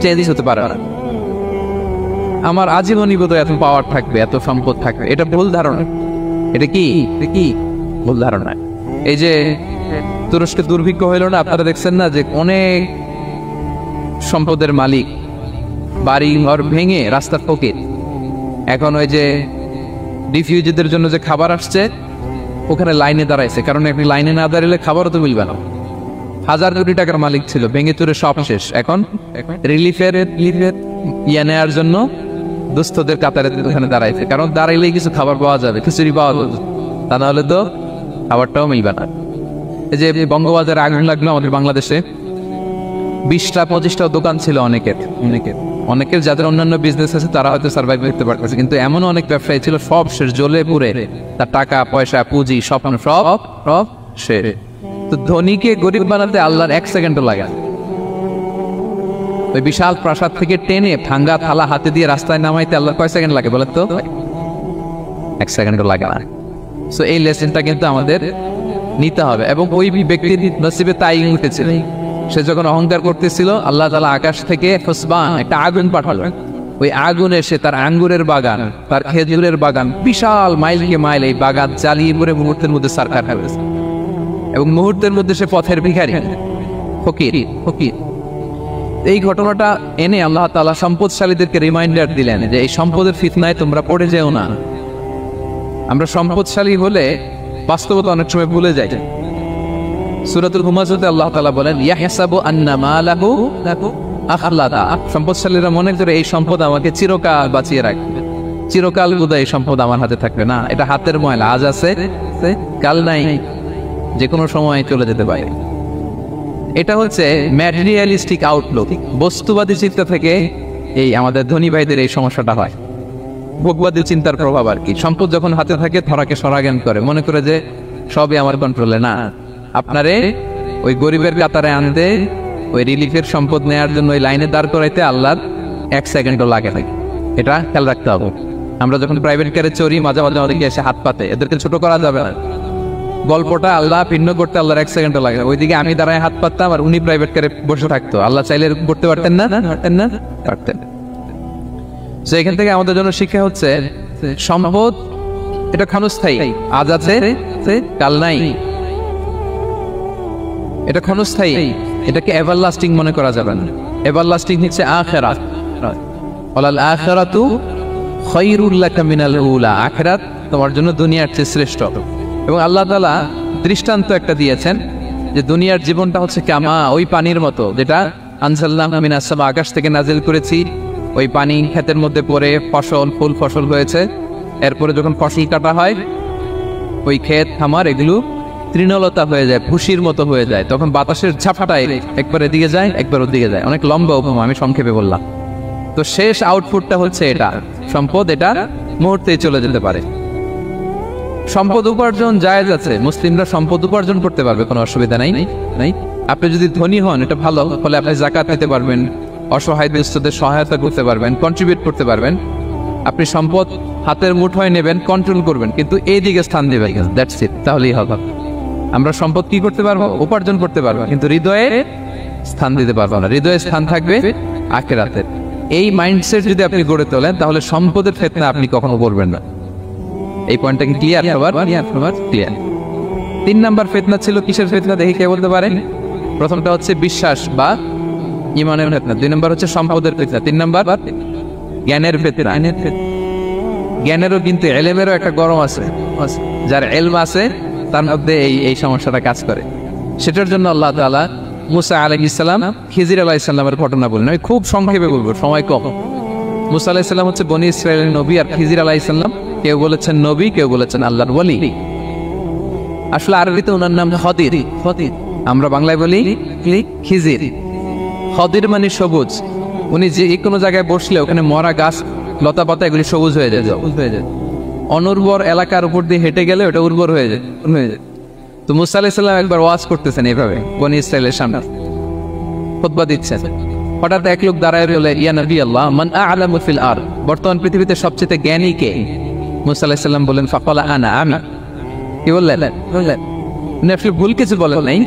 চেঞ্জ হতে পারে না, আমার আজীবনই বোধহয় এত পাওয়ার থাকবে, এত সম্পদ থাকবে। এটা ভুল ধারণা। এটা কি ভুল ধারণা। এই যে তুরস্কে দুর্ভিক্ষ হইল না, আপনারা দেখছেন না যে অনেক সম্পদের মালিক বাড়ি ঘর ভেঙে রাস্তার ফকির। এখন ওই যে রিফিউজিদের জন্য যে খাবার আসছে ওখানে লাইনে দাঁড়াইছে, কারণ আপনি লাইনে না দাঁড়ালে খাবারও তো মিলবে না। 1000 কোটি টাকার মালিক ছিল, ভেঙে চুরে সব শেষ। এখন রিলিফের ইয়ে নেওয়ার জন্য দুস্থদের কাতারে ওখানে দাঁড়াইছে, কারণ দাঁড়াইলেই কিছু খাবার পাওয়া যাবে, খিচুড়ি পাওয়া যাবে, তা নাহলে তো খাবারটাও মিলবে না। এই যে বঙ্গবাজারে আগুন লাগলো আমাদের বাংলাদেশে, 20টা 25টা দোকান ছিল অনেকের যাদের অন্যান্য বিজনেস আছে তারা হয়তো সার্ভাইভ করতে পারতেছে, কিন্তু এমন অনেক ব্যবসায়ী ছিল সব শেষ, জ্বলে পুড়ে তার টাকা পয়সা পুঁজি স্বপ্ন সব শেষ। তো ধনীকে গরিব বানাতে আল্লাহর 1 সেকেন্ডও লাগে। ওই বিশাল প্রাসাদ থেকে টেনে ভাঙ্গা থালা হাতে দিয়ে রাস্তায় নামাইতে আল্লাহর কয় সেকেন্ড লাগে বলেন তো? 1 সেকেন্ডও লাগে না। সো এই লেসনটা কিন্তু আমাদের নিতে হবে। এবং ওই ব্যক্তির নসিবে তাই উঠেছিল, সে যখন অহংকার করতেছিল আল্লাহ তাআলা আকাশ থেকে ফুসবান একটা আগুন পাঠালো। ওই আগুন এসে তার আঙ্গুরের বাগান, তার খেজুরের বাগান, বিশাল মাইলকে মাইল এই বাগান জ্বালিয়ে পড়ে মুহূর্তের মধ্যে সারকার হয়েছে। এবং মুহূর্তের মধ্যে সে পথের ভিখারি, ফকির। এই ঘটনাটা এনে আল্লাহ তাআলা সম্পদশালীদেরকে রিমাইন্ডার দিলেন যে এই সম্পদের ফিতনায় তোমরা পড়ে যেও না। আমরা সম্পদশালী হলে বাস্তবতা অনেক সময় ভুলে যাই। সূরাতুল হুমাযাতে আল্লাহ তাআলা বলেন ইয়াহসাবু আন্না মালাহু আখলাদা, সম্পদশালীরা মনে করে এই সম্পদ আমাকে চিরকাল বাঁচিয়ে রাখবে, চিরকাল বোধহয় এই সম্পদ আমার হাতে থাকবে। না, এটা হাতের ময়লা, আজ আছে কাল নাই, যে কোনো সময় চলে যেতে পারে। এটা হচ্ছে ম্যাটেরিয়ালিস্টিক আউটলুক, বস্তুবাদী চিন্তা থেকে এই আমাদের ধনী ভাইদের এই সমস্যাটা হয়, ভোগবাদী চিন্তার প্রভাব আর কি। সম্পদ যখন হাতে থাকে ধরাকে সরাজ্ঞান করে, মনে করে যে সবই আমার কন্ট্রোলে। না, আপনারে ওই গরিবের কাতারে আনতে, ওই রিলিফের সম্পদ নেয়ার জন্য ওই লাইনে দাঁড় করাইতে আল্লাহর 1 সেকেন্ডও লাগে না, এটা খেয়াল রাখতে হবে। আমরা যখন প্রাইভেট কারে চড়ি মাঝে মাঝে অনেকে এসে হাত পাতে, এদেরকে ছোট করা যাবে না। গল্পটা আল্লাহ ভিন্ন করতে আল্লাহর 1 সেকেন্ডও লাগে। ওইদিকে আমি দাঁড়ায় হাত পাততাম আর উনি প্রাইভেট কারে বসে থাকতো, আল্লাহ চাইলে করতে পারতেন না? পারতেন। তো এখান থেকে আমাদের জন্য শিক্ষা হচ্ছে সম্পদ এটা ক্ষণস্থায়ী, আজ আছে কাল নাই, এটা ক্ষণস্থায়ী, এটাকে এভারলাস্টিং মনে করা যাবে না। এভারলাস্টিং হচ্ছে আখিরাত, ওয়ালাল আখিরাতু খায়রুল লাকা মিনাল উলা, আখিরাত তোমার জন্য দুনিয়ার চেয়ে শ্রেষ্ঠ। এবং আল্লাহ তাআলা দৃষ্টান্ত একটা দিয়েছেন যে দুনিয়ার জীবনটা হচ্ছে কামা, ওই পানির মতো যেটা আনজালনা মিনাস সামা, আকাশ থেকে নাজিল করেছি। ওই পানি ক্ষেতের মধ্যে পড়ে ফুল ফসল হয়েছে, এরপরে যখন ফসল কাটা হয় ওই ক্ষেত খামার এগুলো তৃণলতা হয়ে যায়, ভুসির মতো হয়ে যায়, তখন বাতাসের ঝাপটায় একবার এদিকে যায় একবার ওদিকে যায়। অনেক লম্বা উপমা, আমি সংক্ষেপে বললাম। তো শেষ আউটপুটটা হচ্ছে এটা, সম্পদ এটা মুহূর্তেই চলে যেতে পারে। সম্পদ উপার্জন জায়েজ আছে, মুসলিমরা সম্পদ উপার্জন করতে পারবে, কোনো অসুবিধা নাই। আপনি যদি ধনী হন এটা ভালো, ফলে আপনি যাকাত দিতে পারবেন, অসহায় দুস্থদের সহায়তা করতে পারবেন, কন্ট্রিবিউট করতে পারবেন। আপনি সম্পদ হাতের মুঠোয় নেবেন, কন্ট্রোল করবেন, কিন্তু এই দিকে স্থান দেবেন, দ্যাটস ইট, তাহলেই হবে। আমরা সম্পদ কি করতে পারবো? উপার্জন করতে পারবো, কিন্তু হৃদয়ে স্থান দিতে পারবো না। হৃদয়ে স্থান থাকবে আখিরাতের। এই মাইন্ডসেট যদি আপনি গড়ে তোলেন তাহলে সম্পদের ফিতনা আপনি কখনো পড়বেন না। এই পয়েন্টটা কি ক্লিয়ার? ক্লিয়ার। 3 নাম্বার ফিতনা ছিল কিসের ফিতনা দেখি কে বলতে পারেন? প্রথমটা হচ্ছে বিশ্বাস বা ঈমানের ফিতনা, 2 নাম্বার হচ্ছে সম্পদের ফিতনা, 3 নাম্বার জ্ঞানের ফিতনা। জ্ঞানেরও কিন্তু ইলমেরও একটা গরম আছে, যার ইলম আছে তার মধ্যে এই সমস্যাটা কাজ করে। সেটার জন্য আল্লাহ তাআলা মুসা আলাইহিস সালাম, খিজির আলাইহিস সালামের ঘটনা বলেন। আমি খুব সংক্ষেপে বলবো, সময় কম। মুসা আলাইহিস সালাম হচ্ছে বনি ইসরাইলের নবী, আর খিজির আলাইহিস সালাম কেউ বলেছেন নবী, কেউ বলেছেন আল্লাহর ওলি। আসলে আরবিতে ওনার নাম খদির, আমরা বাংলায় বলি খিজির। খদির মানে সবুজ। উনি যে কোনো জায়গায় বসলে ওখানে মরা গাছ লতা পাতা এগুলি সবুজ হয়ে যায়। অনুর্বর এলাকার উপর দিয়ে হেঁটে গেলে ওটা উর্বর হয়ে যায়। তো মুসা আলাইহিস সালাম একবার ওয়াজ করতেছেন এইভাবে বনি ইসরাইলের সামনে, খুতবা দিচ্ছেন। হঠাৎ এক লোক দাঁড়ায় বলে, ইয়া নবী আল্লাহ, মান আ'লামু ফিল আরদ, বর্তমান পৃথিবীতে সবচেয়ে জ্ঞানী কে? মুসা আলাইহিস সালাম বলেন, ফাকালা আনা, আমি। কি বললেন? উনি আসলে ভুল কিছু বলেন নাই,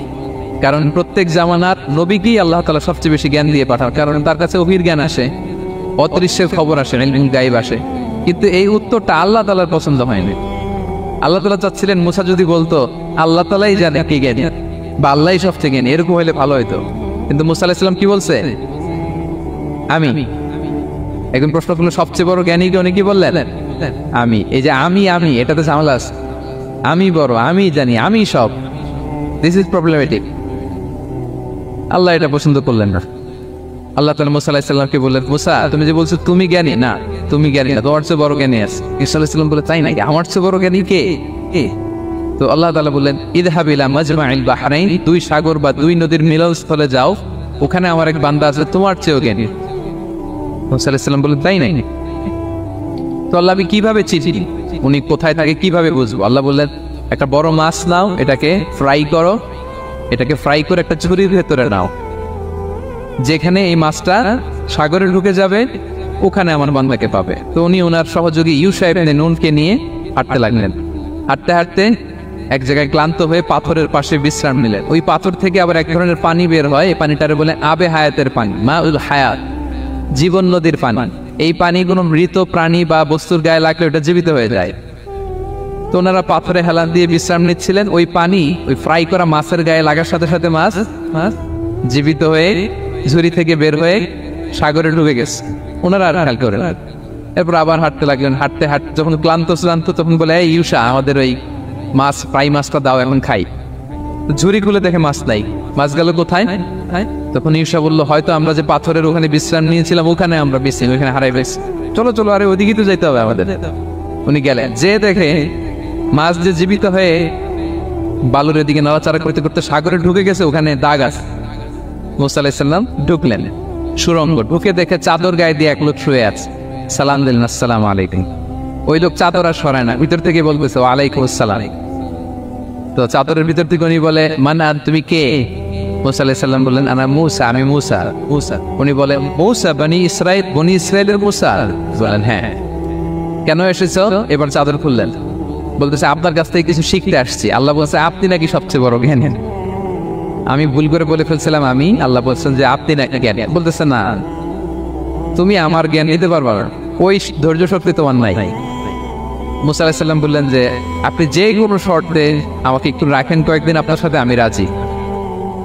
কারণ প্রত্যেক জামানার নবীকেই আল্লাহ তাআলা সবচেয়ে বেশি জ্ঞান দিয়ে পাঠান, কারণ তার কাছে ওহীর জ্ঞান আসে, অদৃশ্যের খবর আসে, গায়েব আসে। কিন্তু এই উত্তরটা আল্লাহ তাআলার পছন্দ হয়নি। আল্লাহ তাআলা চাচ্ছিলেন মুসা যদি বলতো আল্লাহ তাআলাই জানে কে জ্ঞানী বা আল্লাহই সবচেয়ে জ্ঞানী, এরকম হইলে ভালো হইতো। কিন্তু মুসা আলাইহিস সালাম কি বলছে? আমি। একজন প্রশ্ন করলো সবচেয়ে বড় জ্ঞানী কে? উনি কি বললেন? আমি। এই যে আমি এটাতে ঝামেলা আছে। আমি বড়, আমি জানি, আমি সব, দিস ইজ প্রবলেমেটিক। আল্লাহ এটা পছন্দ করলেন না। আল্লাহ তাআলা মুসা আলাইহিস সালামকে বললেন, মুসা তুমি যে বলছো তুমি জ্ঞানী, না তুমি জ্ঞানী না, তোমার চেয়ে বড় জ্ঞানী আছে। ঈসা আলাইহিস সালাম বলে, তাই নাকি? আমার চেয়ে বড় জ্ঞানী কে? তো আল্লাহ তাআলা বললেন ইযহাব ইলা মাজমাইল বাহরাইন, দুই সাগর বা দুই নদীর মিলনস্থলে যাও, ওখানে আমার এক বান্দা আছে তোমার চেয়েও জ্ঞানী। মুসা আলাইহিস সালাম বললেন তাই নাই? তো আল্লাহ আমি কিভাবে চিনি উনি কোথায় থাকে, কিভাবে বুঝবো? আল্লাহ বললেন একটা বড় মাছ নাও, এটাকে ফ্রাই করো, এটাকে ফ্রাই করে একটা ঝুড়ির ভেতরে নাও, যেখানে এই মাছটা সাগরে ঢুকে যাবে ওখানে আমার বান্দাকে পাবে। তো উনি ওনার সহযোগী ইউশা ইবনে নুনকে নিয়ে হাঁটতে লাগলেন। হাঁটতে হাঁটতে এক জায়গায় ক্লান্ত হয়ে পাথরের পাশে বিশ্রাম নিলেন। ওই পাথর থেকে আবার এক ধরনের পানি বের হয়, এই পানিটারে বলে আবে হায়াতের পানি, মাউল হায়াত, জীবন নদীর পানি। এই পানি কোনো মৃত প্রাণী বা বস্তুর গায়ে লাগলে ওটা জীবিত হয়ে যায়। তো ওনারা পাথরে হেলান দিয়ে বিশ্রাম নিচ্ছিলেন, ওই পানি ওই ফ্রাই করা মাছের গায়ে লাগার সাথে সাথে মাছ জীবিত হয়ে ঝুড়ি থেকে বের হয়ে সাগরে ঢুকে গেছে। ওনারা আর খেয়াল করেন। এরপর আবার হাঁটতে লাগলেন। হাঁটতে হাঁটতে যখন ক্লান্ত তখন বলে এই ইউশা, আমাদের ওই মাছ ফ্রাই মাছটা দাও, এখন খাই। ঝুড়ি খুলে দেখে মাছ নাই। মাছ গেল কোথায়? তখন ইউশা বললো হয়তো আমরা যে পাথরের ওখানে বিশ্রাম নিয়েছিলাম ওখানে আমরা বিশ্রাম, ওখানে হারাই ফেলছি, চলো চলো, আরে ওইদিকে তো যেতে হবে আমাদের। উনি গেলেন, যে দেখে মাছ যে জীবিত হয়ে বালুর দিকে নাড়াচাড়া করতে করতে সাগরে ঢুকে গেছে, ওখানে দাগ আছে। মুসা আলাইহিস সালাম ঢুকলেন সুরঙ্গ, ঢুকে দেখে চাদর গায়ে দিয়ে এক লোক শুয়ে আছে। সালাম দিলেন, আসসালামু আলাইকুম। ওই লোক চাদর আর সরায় না, ভিতর থেকে বলতেছে ওয়ালাইকুম আসসালাম। তো চাদরের ভিতর থেকে উনি বলে মানা, তুমি কে? মুসা আলাইহিস সালাম বললেন আনা মুসা, আমি মুসা। উনি বলে মুসা বনি ইসরাইল, বনি ইসরাইলের মুসা? বলেন হ্যাঁ। কেন এসেছো? এবার চাদর খুললেন, বলতেছে আপনার কাছ থেকে কিছু শিখতে আসছি। আল্লাহ বলছে আপনি নাকি সবচেয়ে বড় জ্ঞানী। আমি ভুল করে বলে ফেলছিলাম আমি, আল্লাহ বলছেন যে আপনি নাকি জ্ঞানী। বলতেছে না, তুমি আমার জ্ঞান নিতে পারবা না, ওই ধৈর্য শক্তি তোমার নাই। মুসা আলাইহিস সালাম বললেন যে আপনি যে কোনো শর্তে আমাকে একটু রাখেন কয়েকদিন, আপনার সাথে আমি রাজি।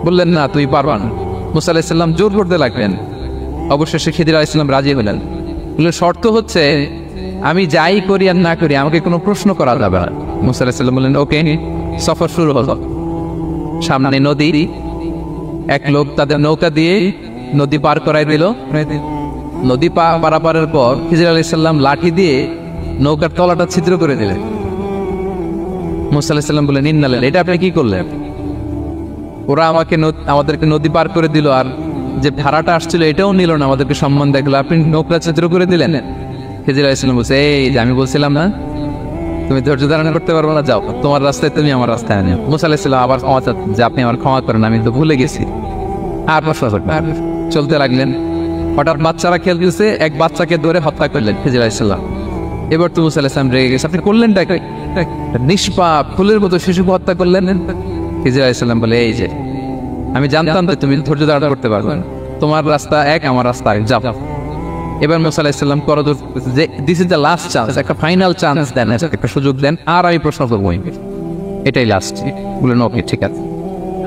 বললেন না তুই পারবা না। মুসা আলাইহিস সালাম জোর করতে লাগলেন। অবশেষে খিদির আলাইহিস সালাম রাজি হলেন। বললেন শর্ত হচ্ছে আমি যাই করি আর না করি আমাকে কোনো প্রশ্ন করা যাবে না। মুসা আলাইহিস সালাম বললেন ওকে। সফর শুরু হলো। সামনে নদী, এক লোক তাদের নৌকা দিয়ে নদী পার করাই দিল। নদী পারাপারের পর খিজির আলাইহিস সালাম লাঠি দিয়ে নৌকার তলাটা ছিদ্র করে দিলেন। মুসা আলাইহিস সালাম বললেন ইন্নাল্লাহ, এটা আপনি কি করলেন? ওরা আমাদেরকে নদী পার করে দিল, আর যে ভাড়াটা আসছিল এটাও নিল না, আমাদেরকে সম্মান দেখলো, আপনি নৌকা ছিদ্র করে দিলেন। খিজির আলাইহিস সালাম বলছে এই যে আমি বলছিলাম না তুমি ধৈর্য ধারণ করতে পারবো না, যাও তোমার রাস্তায় তুমি আমার রাস্তায় আনো। মুসা আলাইহিস সালাম আবার ক্ষমা চাচ্ছেন যে আপনি আমার ক্ষমা করেন, আমি তো ভুলে গেছি। আর চলতে লাগলেন। হঠাৎ বাচ্চারা খেলতেছে, এক বাচ্চাকে ধরে হত্যা করলেন খিজির আলাইহিস সালাম। এবার তো মুসা আলাইহিস সালাম রেগে গেছে, আপনি করলেন নিষ্পাপ ফুলের মতো শিশুকে হত্যা করলেন। খিজির আলাইহিস সালাম বলে এই যে আমি জানতাম যে তুমি ধৈর্য ধারণ করতে পারবে না, তোমার রাস্তা এক, আমার রাস্তা এক, যাও। এবার মুসা আলাইহিস সালাম করজোর যে this is the last chance, একটা ফাইনাল চান্স দেন, একটা সুযোগ দেন, আর আমি প্রশ্ন করবো, এটাই লাস্ট। বললেন ওকে ঠিক আছে।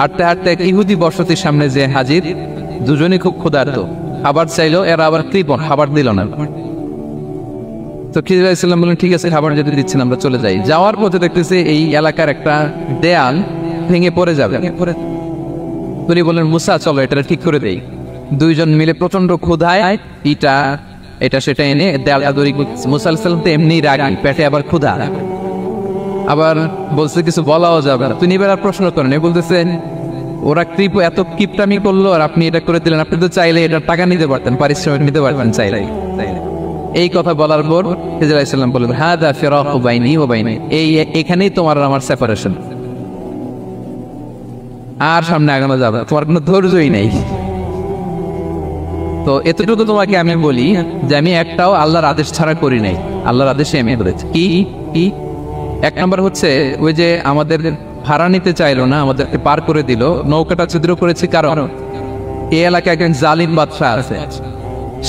হাঁটতে হাঁটতে এক ইহুদি বসতির সামনে যে হাজির, দুজনই খুব ক্ষুধার্ত, খাবার চাইলো, এরা আবার কৃপণ, খাবার দিল না। তো খিজির আলাইহিস সালাম বললেন ঠিক আছে, খাবার যদি দিচ্ছেন আমরা চলে যাই। যাওয়ার পথে দেখতেছে এই এলাকার একটা দেয়াল ভেঙে পড়ে যাবে। উনি বললেন মুসা চলো এটা ঠিক করে দেই। দুইজন মিলে প্রচন্ড ক্ষুধায় এটা সেটা এনে দেয়ালটা দড়ি করতেছে। মুসা আলাইহিস সালাম তো এমনি রাগী, পেটে আবার ক্ষুধা, আবার বলছে কিছু বলাও যাবে না। তিনি এবার আর প্রশ্ন করেন, বলতেছেন ওরা এত কিপটামি করলো আর আপনি এটা করে দিলেন, আপনি তো চাইলে এটা টাকা নিতে পারতেন, পারিশ্রমিক নিতে পারতেন চাইলে। এই কথা বলার পর খিজির আলাইহিস সালাম বললেন হাদা ফিরাকু বাইনি ওয়া বাইনি, এখানেই তোমার আর আমার সেপারেশন, আর সামনে আগানো যাবে, তোমার কোনো ধৈর্যই নেই। তো এতটুকু তোমাকে আমি বলি যে আমি একটাও আল্লাহর আদেশ ছাড়া করি নাই, আল্লাহর আদেশে আমি করেছি। কি এক নাম্বার হচ্ছে ওই যে আমাদের ভাড়া নিতে চাইলো না, আমাদেরকে পার করে দিল, নৌকাটা ছিদ্র করেছি কারণ এই এলাকায় একজন জালিম বাদশা আছে,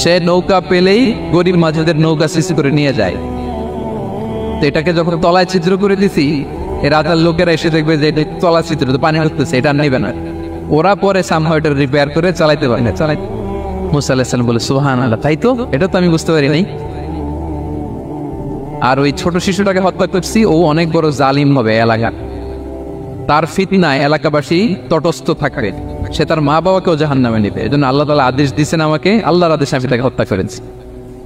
সে নৌকা পেলেই গরিব মাঝিদের নৌকা সৃষ্টি করে নিয়ে যায়। তো এটাকে যখন তলায় ছিদ্র করে দিছি, এই রাজার লোকেরা এসে দেখবে যে এটা তলা ছিদ্র, তো পানি হচ্ছে, এটা নেবে না, ওরা পরে সামহাও এটা রিপেয়ার করে চালাইতে পারে না। মুসা আলাইহিস সালাম বলে সুবহানাল্লাহ, তাই তো, এটা তো আমি বুঝতে পারি নাই। আর ওই ছোট শিশুটাকে হত্যা করছি, ও অনেক বড় জালিম হবে এলাকা, তার ফিতনায় এলাকাবাসী তটস্থ থাকবে, সে তার মা বাবাকেও জাহান্নামে নেবে, এজন্য আল্লাহ তাআলা আদেশ দিয়েছেন আমাকে, আল্লাহর আদেশে আমি তাকে হত্যা করেছি।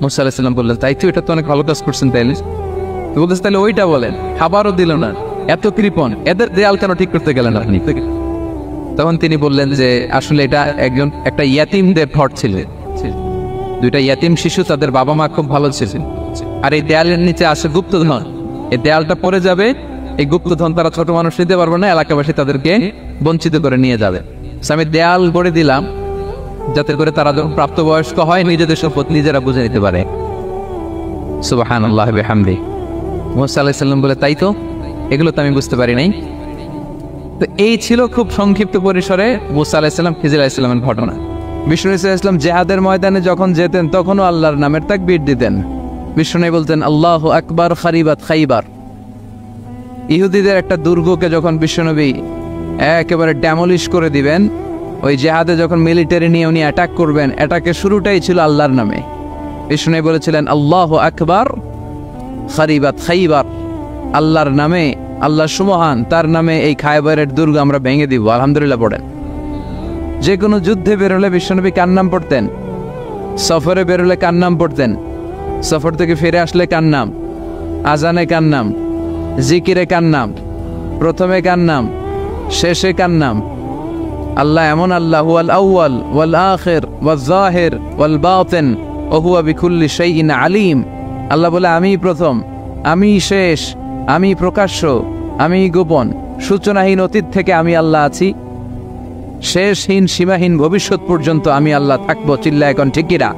মুসা আলাইহিস সালাম বললেন তাই তো, এটা তো অনেক ভালো কাজ করছেন তাইলে। বলতেছে তাহলে ওইটা বলেন, খাবারও দিল না, এত কৃপণ, এদের দেয়াল কেন ঠিক করতে গেলেন আপনি? তখন তিনি বললেন যে আসলে এটা একটা ইয়াতিমদের ঘর ছিল, দুইটা ইয়াতিম শিশু, তাদের বাবা মা খুব ভালো ছিলেন, আর এই দেয়ালের নিচে আসে গুপ্তধন, এই দেয়ালটা পড়ে যাবে, এই গুপ্তধন তারা ছোট মানুষ নিতে পারবে না, এলাকাবাসী তাদেরকে বঞ্চিত করে নিয়ে যাবে। আমি দেয়াল গড়ে দিলাম যাতে করে তারা যখন প্রাপ্তবয়স্ক হয় নিজেদের সম্পদ নিজেরা বুঝে নিতে পারে। সুবহানাল্লাহ ওয়া বিহামদিহি। মুসা আলাইহিস সালাম বলে, তাই তো, এগুলো তো আমি বুঝতে পারি নাই। তো এই ছিল খুব সংক্ষিপ্ত পরিসরে মুসা আলাইহিস সালাম খিজির আলাইহিস সালামের ঘটনা। বিষ্ণু সাল্লাল্লাহু আলাইহি ওয়াসাল্লাম জিহাদের ময়দানে যখন যেতেন তখনও আল্লাহর নামের তাকবীর দিতেন। বিষ্ণু বলতেন আল্লাহু আকবার খারিবাত খাইবার। ইহুদিদের একটা দুর্গকে যখন বিশ্বনবী একেবারে ড্যামলিশ করে দিবেন, ওই জেহাদে যখন মিলিটারি নিয়ে উনি অ্যাটাক করবেন, অ্যাটাকের শুরুটাই ছিল আল্লাহর নামে। বিষ্ণু বলেছিলেন আল্লাহু আকবার খারিবাত খাইবার, আল্লাহর নামে, আল্লাহ সুমহান, তার নামে এই খায়বারের দুর্গ আমরা ভেঙে দিব, আলহামদুলিল্লাহ পড়েন। যে কোনো যুদ্ধে বেরোলে বিশ্বনবী কার নাম পড়তেন? সফরে বেরোলে কার নাম পড়তেন? সফর থেকে ফিরে আসলে কার নাম? আজানে কার নাম? জিকিরে কার নাম? প্রথমে কার নাম? শেষে কার নাম? আল্লাহ এমন আল্লাহ, হুয়াল আউয়াল ওয়াল আখির ওয়াল যাহির ওয়াল বাতিন ওয়া হুয়া বিকুল্লি শাইইন আলিম। আল্লাহ বলে আমি প্রথম, আমি শেষ, আমি প্রকাশ্য, আমি গোপন, সূচনাহীন অতীত থেকে আমি আল্লাহ আছি, শেষহীন সীমাহীন ভবিষ্যৎ পর্যন্ত আমি আল্লাহ থাকবো। চিল্লা এখন ঠিকিরা।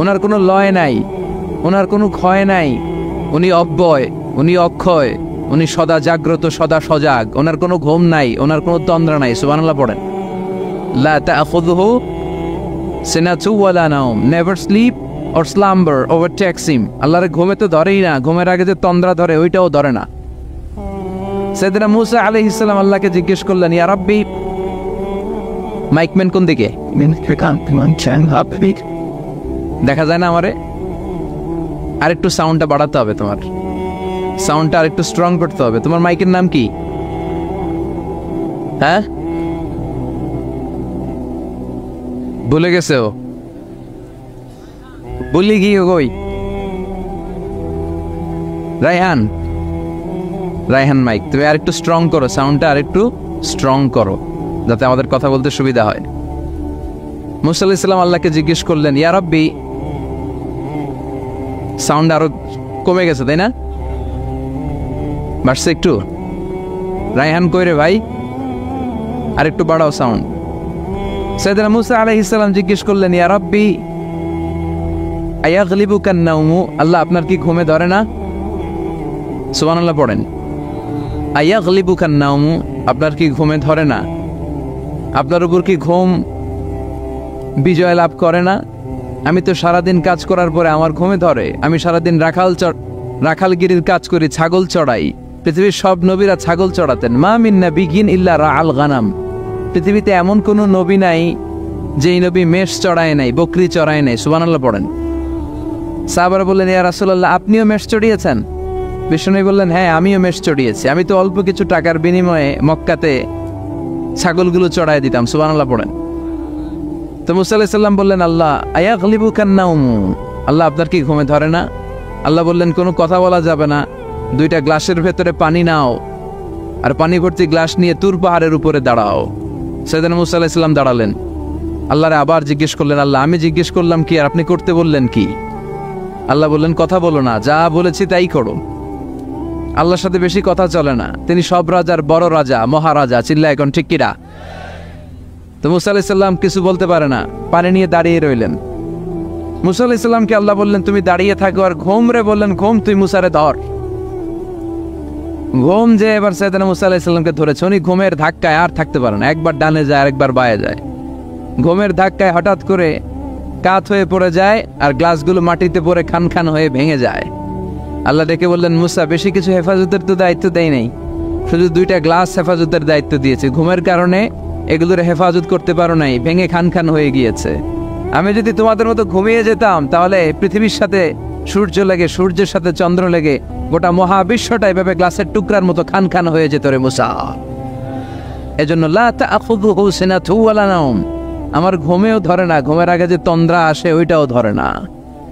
ওনার কোনো লয় নাই, ওনার কোনো ক্ষয় নাই, উনি অব্যয়, উনি অক্ষয়, উনি সদা জাগ্রত, সদা সজাগ, ওনার কোনো ঘুম নাই, ওনার কোনো তন্দ্রা নাই। সুবহানাল্লাহ পড়েন। লা তাখুযুহু সিনাতুন ওয়ালা নাওম, never sleep or slumber overtakes him. আল্লাহর ঘুমে তো ধরেই না, ঘুমের আগে যে তন্দ্রা ধরে ওইটাও ধরে না। সাইয়েদনা মুসা আলাইহিস সালাম আল্লাহকে জিজ্ঞেস করলেন, ইয়া রাব্বি, মাইকম্যান কোন দিকে? দেখা যায় না আমারে? আরেকটু সাউন্ডটা বাড়াতে হবে, তোমার সাউন্ডটা আরেকটু স্ট্রং করতে হবে। তোমার মাইকের নাম কি? হ্যাঁ, ভুলে গেছে ও, বলি কি কই? রায়হান, রায়হান মাইক, তুমি আরেকটু স্ট্রং করো, সাউন্ডটা আরেকটু স্ট্রং করো যাতে আমাদের কথা বলতে সুবিধা হয়। মুসা আলাইহিস সালাম আল্লাহকে জিজ্ঞেস করলেন, ইয়া রাব্বি, সাউন্ড আরো কমে গেছে তাই না? বাড়ছে একটু? রায়হান কই রে ভাই, আরেকটু বাড়াও সাউন্ড। সাইয়েদনা মুসা আলাইহিস সালাম জিজ্ঞেস করলেন, ইয়া রাব্বি আয়াগলিবুকান নাওমু, আল্লাহ আপনার কি ঘুমে ধরে না? সুবহানাল্লাহ পড়েন। আয়াগলিবুকান নাওমু, আপনার কি ঘুমে ধরে না? আপনার উপর কি ঘুম বিজয় লাভ করে না? আমি তো সারাদিন কাজ করার পরে আমার ঘুমে ধরে। আমি সারাদিন রাখালগিরির কাজ করি, ছাগল চড়াই। পৃথিবীর সব নবীরা ছাগল চড়াতেন। মা মিন নাবিয়্যিন ইল্লা রাআল গানাম, পৃথিবীতে এমন কোন নবী নাই যেই নবী মেষ চড়ায় নাই, বকরি চড়ায় নাই। সুবহানাল্লাহ পড়েন। সাহাবারা বললেন, ইয়া রাসূলুল্লাহ, আপনিও মেষ চড়িয়েছেন? বিষ্ণু বললেন, হ্যাঁ আমিও মেষ চড়িয়েছি। আমি তো অল্প কিছু টাকার বিনিময়ে মক্কাতে ছাগলগুলো চড়ায় দিতাম। সুবহানাল্লাহ পড়েন। তো মুসা আলাইহিস সালাম বললেন, আল্লাহ আয়াগলিবুকান নাওম, আল্লাহ আপনার কি ঘুমে ধরে না? আল্লাহ বললেন, কোনো কথা বলা যাবে না, দুইটা গ্লাসের ভেতরে পানি নাও, আর পানি ভর্তি গ্লাস নিয়ে তুর পাহাড়ের উপরে দাঁড়াও। সাইয়েদনা মুসা আলাইহিস সালাম দাঁড়ালেন। আল্লাহরে আবার জিজ্ঞেস করলেন, আল্লাহ আমি জিজ্ঞেস করলাম কি আর আপনি করতে বললেন কি? আল্লাহ বললেন, কথা বলো না, যা বলেছি তাই করো। আল্লাহর সাথে বেশি কথা চলে না, তিনি সব রাজার বড় রাজা, মহারাজা। চিল্লা এখন ঠিক কিরা? তো মুসা আলাইহিস সালাম কিছু বলতে পারে না, পানি নিয়ে দাঁড়িয়ে রইলেন। মুসা আলাইহিস সালামকে আল্লাহ বললেন, তুমি দাঁড়িয়ে থাকো, আর ঘুম রে বললেন, ঘুম তুই মুসারে ধর। ঘুম যে এবার সাইয়েদনা মুসা আলাইহিস সালামকে ধরেছে, উনি ঘুমের ধাক্কায় আর থাকতে পারে না, একবার ডানে যায় আরেকবার বায়ে যায়। ঘুমের ধাক্কায় হঠাৎ করে কাত হয়ে পড়ে যায়, আর গ্লাসগুলো মাটিতে পড়ে খান খান হয়ে ভেঙে যায়। আল্লাহ ডেকে বললেন, মুসা বেশি কিছু হেফাজতের তো দায়িত্ব দেয় নাই, শুধু দুইটা গ্লাস হেফাজতের দায়িত্ব দিয়েছে। ঘুমের কারণে এগুলোর হেফাজত করতে পারো নাই, ভেঙে খান খান হয়ে গিয়েছে। আমি যদি তোমাদের মতো ঘুমিয়ে যেতাম তাহলে পৃথিবীর সাথে সূর্য লেগে, সূর্যের সাথে চন্দ্র লেগে গোটা মহাবিশ্বটা এভাবে গ্লাসের টুকরার মতো খান খান হয়ে যেত রে মুসা। এজন্য লা তাখুযুহু সিনাতুন ওয়ালা নাওম, আমার ঘুমেও ধরে না, ঘুমের আগে যে তন্দ্রা আসে ওইটাও ধরে না।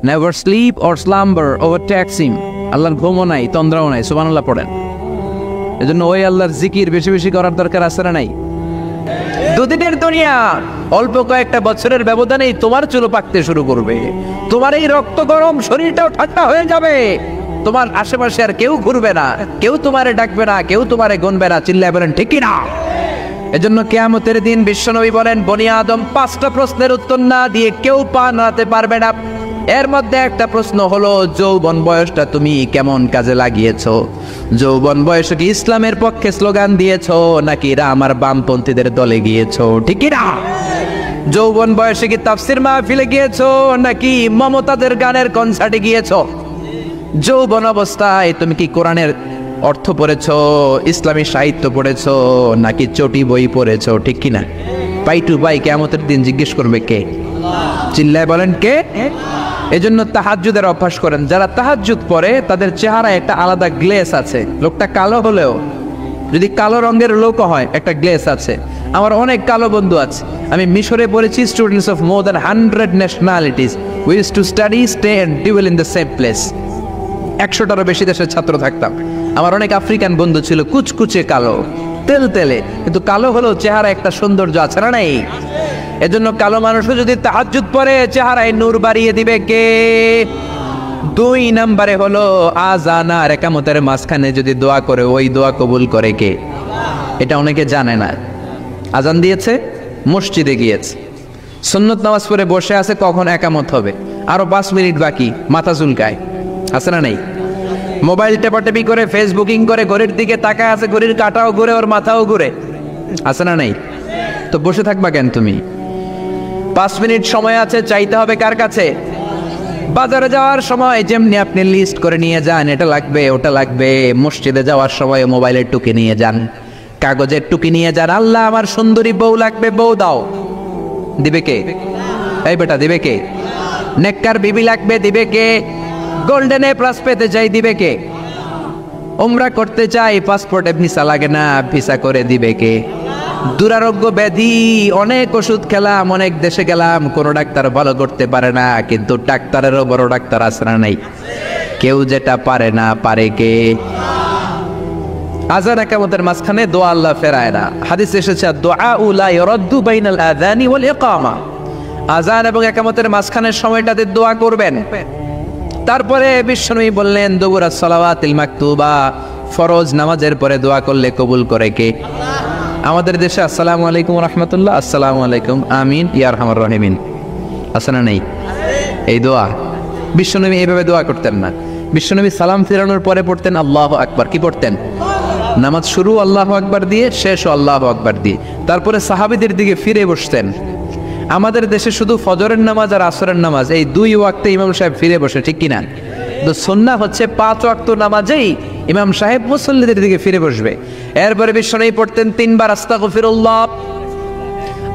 Never sleep or slumber overtakes him, আল্লাহর ঘুমও নাই, তন্দ্রাও নাই। সুবহানাল্লাহ পড়েন। এজন্য ওই আল্লাহর জিকির বেশি বেশি করার দরকার আছে না নাই? দুদিনের দুনিয়া, অল্প কয়েকটা বছরের ব্যবধানেই তোমার চুলো পাকতে শুরু করবে, তোমার এই রক্ত গরম শরীরটাও ঠান্ডা হয়ে যাবে, তোমার আশেপাশে আর কেউ ঘুরবে না, কেউ তোমারে ডাকবে না, কেউ তোমারে গুনবে না। চিল্লায় বলেন ঠিক কি না? এজন্য কিয়ামতের দিন বিশ্বনবী বলেন, বনি আদম 5টা প্রশ্নের উত্তর না দিয়ে কেউ পা নাড়াতে পারবে না। এর মধ্যে একটা প্রশ্ন হলো, যৌবন বয়সটা তুমি কেমন কাজে লাগিয়েছো? যৌবন বয়সে কি ইসলামের পক্ষে স্লোগান দিয়েছো নাকি আমার বামপন্থীদের দলে গিয়েছো? ঠিক না? যৌবন বয়সে কি তাফসির মাহফিলে গিয়েছো নাকি মমতাজের গানের কনসার্টে গিয়েছো? যৌবন অবস্থায় তুমি কি কোরআনের অর্থ পড়েছো, ইসলামী সাহিত্য পড়েছো নাকি চটি বই পড়েছো? ঠিক কিনা? পাই টু পাই কিয়ামতের দিন জিজ্ঞেস করবে কে? চিল্লায় বলেন কে? এজন্য তাহাজ্জুদের অভ্যাস করেন। যারা তাহাজ্জুদ পড়ে তাদের চেহারায় একটা আলাদা গ্লেস আছে। লোকটা কালো হলেও, যদি কালো রঙের লোক হয়, একটা গ্লেস আছে। আমার অনেক কালো বন্ধু আছে। আমি মিশরে পড়েছি, students of more than 100 nationalities, we used to study, stay and dwell in the same place. 100টারও বেশি দেশের ছাত্র থাকতাম। আমার অনেক আফ্রিকান বন্ধু ছিল, কুচকুচে কালো, তেল তেলে, কিন্তু কালো হলেও চেহারা একটা সৌন্দর্য আছে না নাই? এজন্য কালো মানুষও যদি তাহাজ্জুদ পড়ে চেহারায় নূর বাড়িয়ে দিবে কে? 2 নম্বরে হলো আযান আর ইকামতের মাঝখানে যদি দোয়া করে, ওই দোয়া কবুল করে কে? এটা অনেকে জানে না। আযান দিয়েছে, মসজিদে গিয়েছে, সুন্নত নামাজ পড়ে বসে আছে, কখন ইকামত হবে, আরো 5 মিনিট বাকি, মাথা চুলকায়, আছে না নাই? মোবাইল টেপাটেপি করে, ফেসবুকিং করে, ঘড়ির দিকে তাকায় আছে, ঘড়ির কাঁটাও ঘুরে, ওর মাথাও ঘুরে, আছে না নাই? তো বসে থাকবা কেন তুমি? 5 মিনিট সময় আছে, চাইতে হবে কার কাছে? বাজারে যাওয়ার সময় যেমনি আপনি লিস্ট করে নিয়ে যান, এটা লাগবে ওটা লাগবে, মসজিদে যাওয়ার সময় মোবাইলের টুকি নিয়ে যান, কাগজের টুকি নিয়ে যান। আল্লাহ আমার সুন্দরী বউ লাগবে, বউ দাও, দিবে কে? এই বেটা, দিবে কে? নেককার বিবি লাগবে, দিবে কে? গোল্ডেন এ প্লাস পেতে চাই, দিবে কে? উমরা করতে চাই, পাসপোর্টে ভিসা লাগে না, ভিসা করে দিবে কে? দুরারোগ্য ব্যাধি, অনেক ওষুধ খেলাম, অনেক দেশে গেলাম, কোনো ডাক্তার ভালো করতে পারে না, কিন্তু ডাক্তারেরও বড় ডাক্তার আছে না নাই? কেউ যেটা পারে না, পারে কে? আযান ইকামতের মাঝখানে দোয়া আল্লাহ ফেরায় না। হাদিস এসেছে, দুআউ লা ইরাদ্দু বাইনাল আযানি ওয়াল ইকামা। আযান এবং ইকামতের মাঝখানের সময়টাতে দোয়া করবেন। তারপরে বিশ্বনবী বললেন, দুবুরাস সালাওয়াতিল মাকতুবা, ফরজ নামাজের পরে দোয়া করলে কবুল করে কে? আমাদের দেশে আসসালামু আলাইকুম রাহমাতুল্লাহ, আসসালামু আলাইকুম, আমিন ইয়া আরহামার রাহিমিন, আছে না নেই? এই দোয়া বিশ্বনবী এইভাবে দোয়া করতেন না। বিশ্বনবী সালাম ফেরানোর পরে পড়তেন আল্লাহু আকবার। কি পড়তেন? নামাজ শুরু আল্লাহু আকবার দিয়ে, শেষও আল্লাহু আকবার দিয়ে। তারপরে সাহাবীদের দিকে ফিরে বসতেন। আমাদের দেশে শুধু ফজরের নামাজ আর আসরের নামাজ, এই 2 ওয়াক্তে ইমাম সাহেব ফিরে বসে, ঠিক কিনা? তো সুন্নাহ হচ্ছে 5 ওয়াক্ত নামাজেই ইমাম সাহেব মুসল্লিদের দিকে ফিরে বসবে। এরপরে বিশ্বনবী পড়তেন 3 বার আস্তাগফিরুল্লাহ,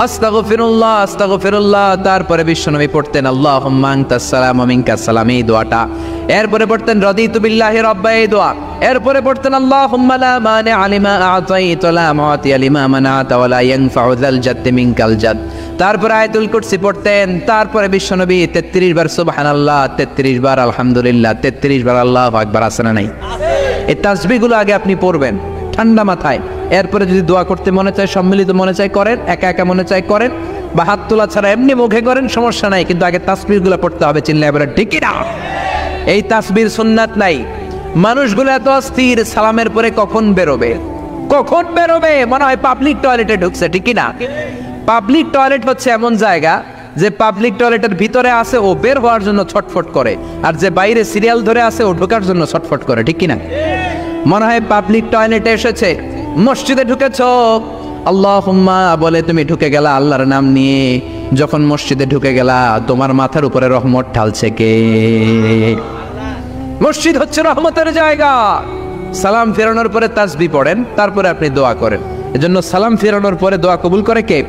আস্তাগফিরুল্লাহ, আস্তাগফিরুল্লাহ। তারপরে বিশ্বনবী পড়তেন আল্লাহুম্মা আনতাস সালাম ওয়া মিনকাস সালাম, এই দোয়াটা। এরপরে পড়তেন রাদিতু বিল্লাহি রাব্বা, এই দোয়া। এরপরে পড়তেন আল্লাহুম্মা লা মানিআ লিমা আ'তাইতা ওয়া লা মু'তিয়া লিমা মানা'তা ওয়া লা ইয়ানফা'ু যাল জাদ্দি মিনকাল জাদ। তারপরে আয়াতুল কুরসি পড়তেন। তারপরে বিশ্বনবী 33 বার সুবহানাল্লাহ, 33 বার আলহামদুলিল্লাহ, 33 বার আল্লাহু আকবার, আছে না নাই? এই তাসবিহগুলো আগে আপনি পড়বেন ঠান্ডা মাথায়। এরপরে যদি দোয়া করতে মনে চায়, সম্মিলিত মনে চায় করেন, একা একা মনে চায় করেন, বা হাত তোলা ছাড়া এমনি মুখে করেন, সমস্যা নাই, কিন্তু আগে তাসবিহগুলো পড়তে হবে। চিল্লায় বলেন ঠিক কি না? এই তাসবির সুন্নাত নাই। মানুষগুলো এত অস্থির, সালামের পরে কখন বেরোবে, কখন বেরোবে, মনে হয় পাবলিক টয়লেটে ঢুকছে, ঠিক কি না? পাবলিক টয়লেট হচ্ছে এমন জায়গা যে পাবলিক টয়লেটের ভিতরে আছে, ও বের হওয়ার জন্য ছটফট করে, আর যে বাইরে সিরিয়াল ধরে আছে, ও ঢোকার জন্য ছটফট করে, ঠিক কি না? মনে হয় পাবলিক টয়লেটে এসেছে, মসজিদে ঢুকেছো, আল্লাহুম্মা বলে তুমি ঢুকে গেলা আল্লাহর নাম নিয়ে। যখন মসজিদে ঢুকে গেলা, তোমার মাথার উপরে রহমত ঢালছে কে? মসজিদ হচ্ছে রহমতের জায়গা। সালাম ফেরানোর পরে তাসবিহ পড়েন, তারপরে আপনি দোয়া করেন। এজন্য সালাম ফেরানোর পরে দোয়া কবুল করে কে?